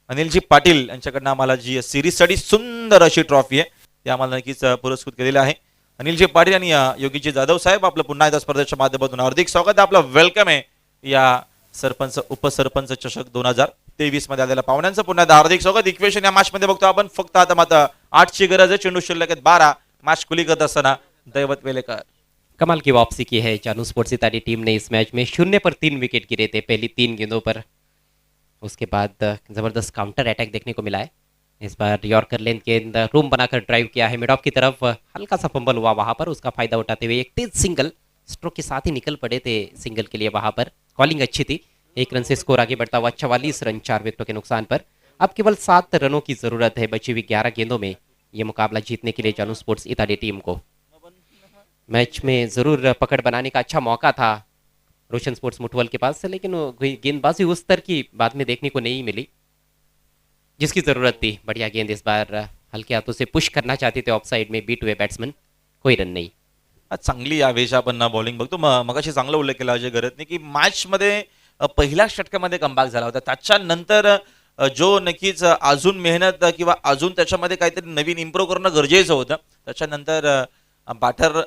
Speaker 2: अनिलजी पाटील यांच्याकडनं आम्हाला जी सिरीजसाठी सुंदर अशी ट्रॉफी आहे ती आम्हाला नक्कीच पुरस्कृत केलेली आहे. अनिलजी पाटील आणि योगीजी जाधव साहेब आपलं पुन्हा एकदा स्पर्धेच्या माध्यमातून हार्दिक स्वागत आहे. आपलं वेलकम आहे या सरपंच उपसरपंच चषक 2023 मध्ये आलेल्या पाहुण्यांचं पुन्हा एकदा हार्दिक स्वागत. इक्वेशन या मॅच मध्ये बघतो आपण फक्त आता मात्र 8ची गरज आहे. चेंडू शिल्लक आहेत 12. मैच खुली करत असताना दैवत वेलेकर.
Speaker 4: कमाल की वापसी की है जानू स्पोर्ट्स इताली टीम ने इस मैच में 0 पर 3 विकेट गिरे थे पहली 3 गेंदों पर. उसके बाद जबरदस्त काउंटर अटैक देखने को मिला है. इस बार यॉर्कर लेंथ गेंद रूम बनाकर ड्राइव किया है मिड ऑफ की तरफ. हल्का सा फंबल हुआ वहां पर, उसका फायदा उठाते हुए एक तेज सिंगल स्ट्रोक के साथ ही निकल पड़े थे सिंगल के लिए. वहां पर कॉलिंग अच्छी थी. 1 रन से स्कोर आगे बढ़ता हुआ 44 रन 4 विकेटों के नुकसान पर. अब केवल 7 रनों की जरूरत है बची हुई 11 गेंदों में ये मुकाबला जीतने के लिए जानू स्पोर्ट्स इताली टीम को. मैच में जरूर पकड़ बनाने का अच्छा मौका था रोशन स्पोर्ट्स मुठवल के पास से, लेकिन गेंदबाजी उस स्तर की बाद में देखने को नहीं मिली जिसकी जरूरत थी. बढ़िया गेंद इस बार हल्के हाथों से पुश करना चाहते थे ऑफ साइड में, बीट हुए बैट्समैन, कोई रन नहीं.
Speaker 2: आज चांगली यावेळी आपण बॉलिंग बघतो. मगाशी चांगला उल्लेख केला अजय गरजने की मॅच मध्ये पहिल्या षटकामध्ये कमबॅक झाला होता. त्याच्यानंतर जो नक्कीच अजून मेहनत किंवा अजून त्याच्यामध्ये काहीतरी नवीन इम्प्रूव्ह करणं गरजेचं होतं. त्याच्यानंतर बॅटर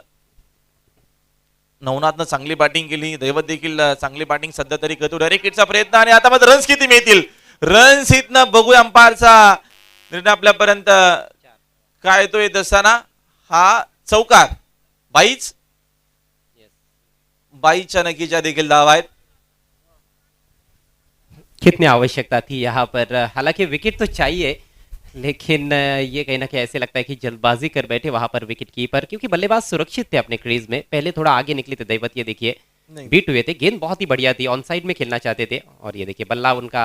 Speaker 2: नवनाथनं चांगली बॅटिंग केली. दैवत देखील चांगली बॅटिंग सध्या तरी करतो. डायरेक्ट हिटचा प्रयत्न आणि आता मात्र रन्स किती मिळतील. रन्स इथनं बघूया अंपायरचा निर्णय आपल्यापर्यंत काय येतो येत असताना. हा चौकार बाईच्या नक्कीच्या देखील धावा आहेत.
Speaker 4: कितनी आवश्यकता थी यहाँ पर. हालांकि विकेट तो चाहिए लेकिन ये कहीं ना कहीं ऐसे लगता है कि जल्दबाजी कर बैठे वहां पर विकेट कीपर, क्योंकि बल्लेबाज सुरक्षित थे अपने क्रीज में. पहले थोड़ा आगे निकले थे दैवत, ये देखिए बीट हुए थे. गेंद बहुत ही बढ़िया थी, ऑन साइड में खेलना चाहते थे और ये देखिए बल्ला उनका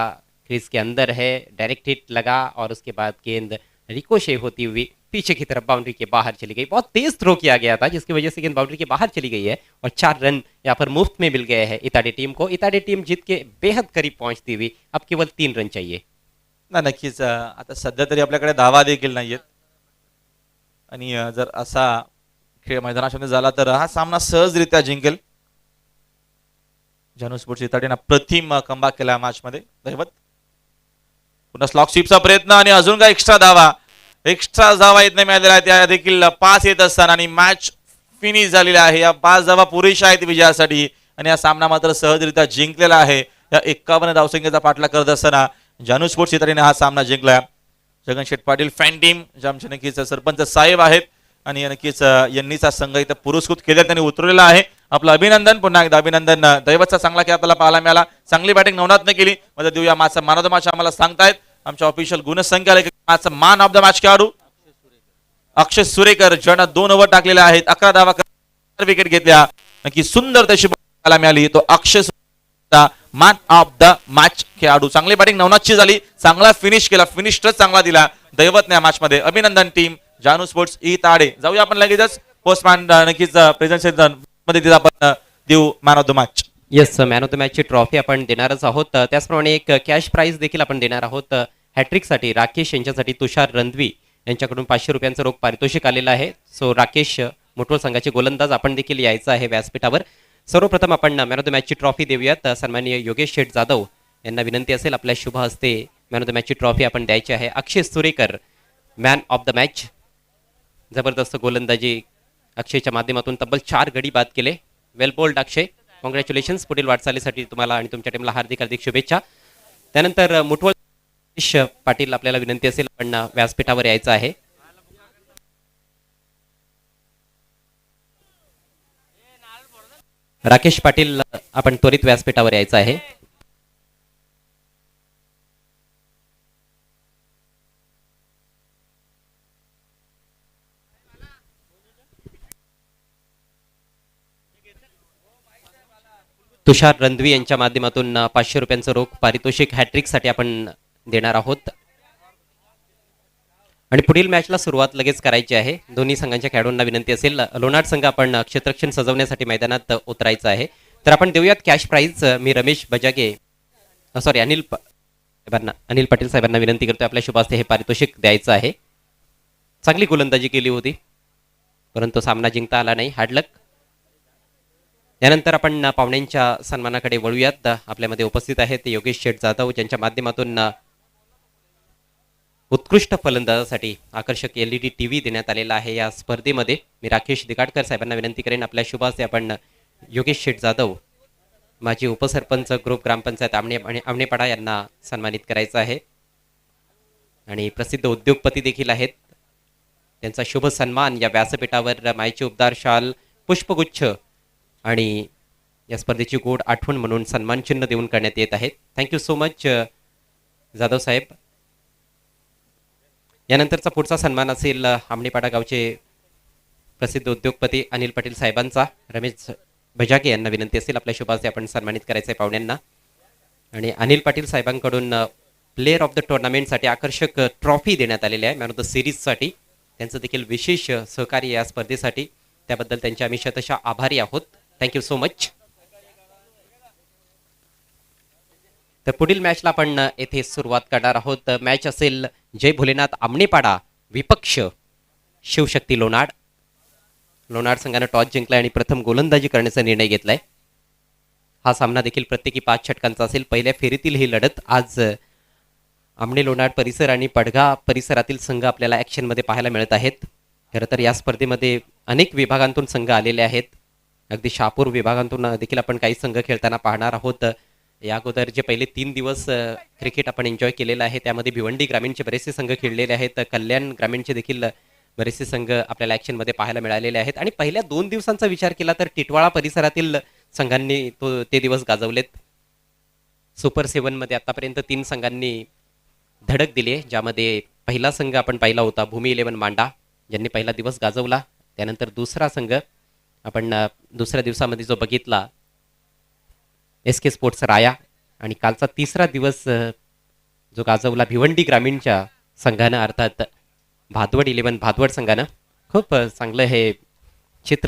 Speaker 4: क्रीज के अंदर है. डायरेक्ट हिट लगा और उसके बाद गेंद रिकोशे होती हुई पीछे की तरफ बाउंड्री के बाहर चली गई. बहुत तेज थ्रो किया गया था जिसकी वजह से गेंद बाउंड्री के बाहर चली गई है और 4 रन यहाँ पर मुफ्त में मिल गए हैं इताली टीम को. इताली टीम जीत के बेहद करीब पहुंचती हुई. अब केवल 3 रन चाहिए.
Speaker 2: नक्कीच आता सध्या तरी आपल्याकडे धावा देखील नाहीयेत आणि जर असा खेळ मैदानामध्ये झाला तर हा सामना सहजरित्या जिंकेल. जानू स्पोर्ट्स इतालीनं प्रतिम कमबॅक केला मॅच मध्ये. दैवत पुन्हा स्लॉक स्वीपचा प्रयत्न आणि अजून काय एक्स्ट्रा धावा येत नाही मिळालेला आहे. त्या देखील 5 येत असताना आणि मॅच फिनिश झालेली आहे. या 5 धावा पुरेशा आहेत विजयासाठी आणि हा सामना मात्र सहजरित्या जिंकलेला आहे. या 51 धावसंख्येचा पाठलाग करत असताना जानू स्पोर्ट्स इतालीने हा सामना जिंकला. जगन शेठ पाटील फॅन टीम जे आमचे नक्कीच सरपंच साहेब आहेत आणि नक्कीच यांनीचा संघ इथं पुरस्कृत केला त्यांनी उतरलेला आहे. आपलं अभिनंदन. पुन्हा एकदा अभिनंदन. दैवतचा चांगला खेळ आपल्याला पाहायला मिळाला. चांगली बॅटिंग नवनाथने केली. मध्ये देऊया मॅचचा मॅन ऑफ द मॅच आम्हाला सांगतायत आमच्या ऑफिशियल गुणसंख्यालेखक मॅचचा मॅन ऑफ द मॅच खेळाडू अक्षय सुरेकर ज्यानं 2 ओव्हर टाकलेल्या आहेत. 11 धावा विकेट घेतल्या. नक्की सुंदर तशी पाहायला मिळाली. तो अक्षय मॅन ऑफ द मॅच खेळाडू. चांगली बॅटिंग नवनाथची झाली. चांगला फिनिश केला. फिनिश टच चांगला दिला दैवतने या मॅच मध्ये. अभिनंदन टीम जानू स्पोर्ट्स इताडे. जाऊया आपण लगेचच पोस्टमॅन नक्कीच प्रेझेंटेशन मध्ये आपण देऊ man of the match.
Speaker 4: Yes, man of the मॅचची ट्रॉफी आपण देणारच आहोत. त्याचप्रमाणे एक कॅश प्राइज देखील आपण देणार आहोत. हॅट्रिकसाठी राकेश यांच्यासाठी तुषार रंधवी यांच्याकडून 500 रुपयांचं रोख पारितोषिक आलेलं आहे. सो राकेश मुठोळ संघाचे गोलंदाज आपण देखील यायचं आहे व्यासपीठावर. सर्वप्रथम आपण मॅन ऑफ द मॅचची ट्रॉफी देऊयात. सन्माननीय योगेश शेठ जाधव यांना विनंती असेल आपल्या शुभ हस्ते मॅन ऑफ द मॅचची ट्रॉफी आपण द्यायची आहे. अक्षय Surekar man of the match. जबरदस्त गोलंदाजी अक्षयच्या माध्यमातून तब्बल 4 गडी बाद केले. वेल बोल्ड अक्षय, कॉंग्रॅच्युलेशन्स. पुढील वाटचालीसाठी तुम्हाला आणि तुमच्या टीमला हार्दिक शुभेच्छा. त्यानंतर मुठवळ राकेश पाटील आपल्याला विनंती असेल आपण व्यासपीठावर यायचं आहे. राकेश पाटील आपण त्वरित व्यासपीठावर यायचं आहे. तुषार रणद्वी यांच्या माध्यमातून 500 रुपयांचं रोख पारितोषिक हॅट्रिकसाठी आपण देणार आहोत. आणि पुढील मॅचला सुरुवात लगेच करायची आहे. दोन्ही संघांच्या खेळाडूंना विनंती असेल, लोणार संघ आपण क्षेत्ररक्षण सजवण्यासाठी मैदानात उतरायचं आहे. तर आपण देऊयात कॅश प्राइज. मी रमेश बजागे सॉरी अनिल पाटील साहेबांना विनंती करतोय आपल्या शुभ हस्ते हे पारितोषिक द्यायचं आहे. चांगली गोलंदाजी केली होती परंतु सामना जिंकता आला नाही. हार्डलक. यानंतर आपण पाहुण्यांच्या सन्मानाकडे वळूयात. आपल्यामध्ये उपस्थित आहेत योगेश शेठ जाधव ज्यांच्या माध्यमातून उत्कृष्ट फलंदाजासाठी आकर्षक LED TV देण्यात आलेला आहे या स्पर्धेमध्ये. मी राकेश दिगाडकर साहेबांना विनंती करेन आपल्या शुभ हस्ते आपण योगेश शेठ जाधव माजी उपसरपंच ग्रुप ग्रामपंचायत आमनेपाडा यांना सन्मानित करायचं आहे. आणि प्रसिद्ध उद्योगपती देखील आहेत. त्यांचा शुभ सन्मान या व्यासपीठावर मायची उबदार शाल, पुष्पगुच्छ आणि या स्पर्धेची गोड आठवण म्हणून सन्मान चिन्ह देऊन करण्यात येत आहेत. थँक्यू सो मच जाधव साहेब. यानंतरचा पुढचा सन्मान असेल आमनेपाडा गावचे प्रसिद्ध उद्योगपती अनिल पाटील साहेबांचा. रमेश बजागे यांना विनंती असेल आपल्या शुभ हस्ते आपण सन्मानित करायचं आहे पाहुण्यांना. आणि अनिल पाटील साहेबांकडून प्लेअर ऑफ द टुर्नामेंटसाठी आकर्षक ट्रॉफी देण्यात आलेली आहे मॅन ऑफ द सिरीजसाठी. त्यांचं देखील विशेष सहकार्य या स्पर्धेसाठी, त्याबद्दल त्यांचे आम्ही शतशः आभारी आहोत. Thank you so much. तर पुढील मॅचला आपण येथे सुरुवात करणार आहोत. मॅच असेल जय भोलेनाथ आमनेपाडा विपक्ष शिवशक्ती लोणाड. लोणाड संघाने टॉस जिंकलाय आणि प्रथम गोलंदाजी करण्याचा निर्णय घेतलाय. हा सामना देखील प्रत्येकी 5 षटकांचा असेल. पहिल्या फेरीतील ही लढत आज आमणे लोणाड परिसर आणि पडघा परिसरातील संघ आपल्याला ॲक्शनमध्ये पाहायला मिळत आहेत. खरं तर या स्पर्धेमध्ये अनेक विभागांतून संघ आलेले आहेत. अगदी शहापूर विभागांतून देखील आपण काही संघ खेळताना पाहणार आहोत. या अगोदर जे पहिले 3 दिवस क्रिकेट आपण एन्जॉय केलेलं आहे त्यामध्ये भिवंडी ग्रामीणचे बरेचसे संघ खेळलेले आहेत. कल्याण ग्रामीणचे देखील बरेचसे संघ आपल्याला ॲक्शनमध्ये पाहायला मिळालेले आहेत. आणि पहिल्या 2 दिवसांचा विचार केला तर टिटवाळा परिसरातील संघांनी ते दिवस गाजवलेत. सुपर 7मध्ये आतापर्यंत 3 संघांनी धडक दिली आहे, ज्यामध्ये पहिला संघ आपण पाहिला होता भूमी 11 मांडा ज्यांनी पहिला दिवस गाजवला. त्यानंतर दुसरा संघ आपण दुसऱ्या दिवसामध्ये जो बघितला SK स्पोर्ट्स राया. आणि कालचा तिसरा दिवस जो गाजवला भिवंडी ग्रामीणच्या संघानं, अर्थात भादवड 11 भादवड संघानं. खूप चांगलं हे चित्र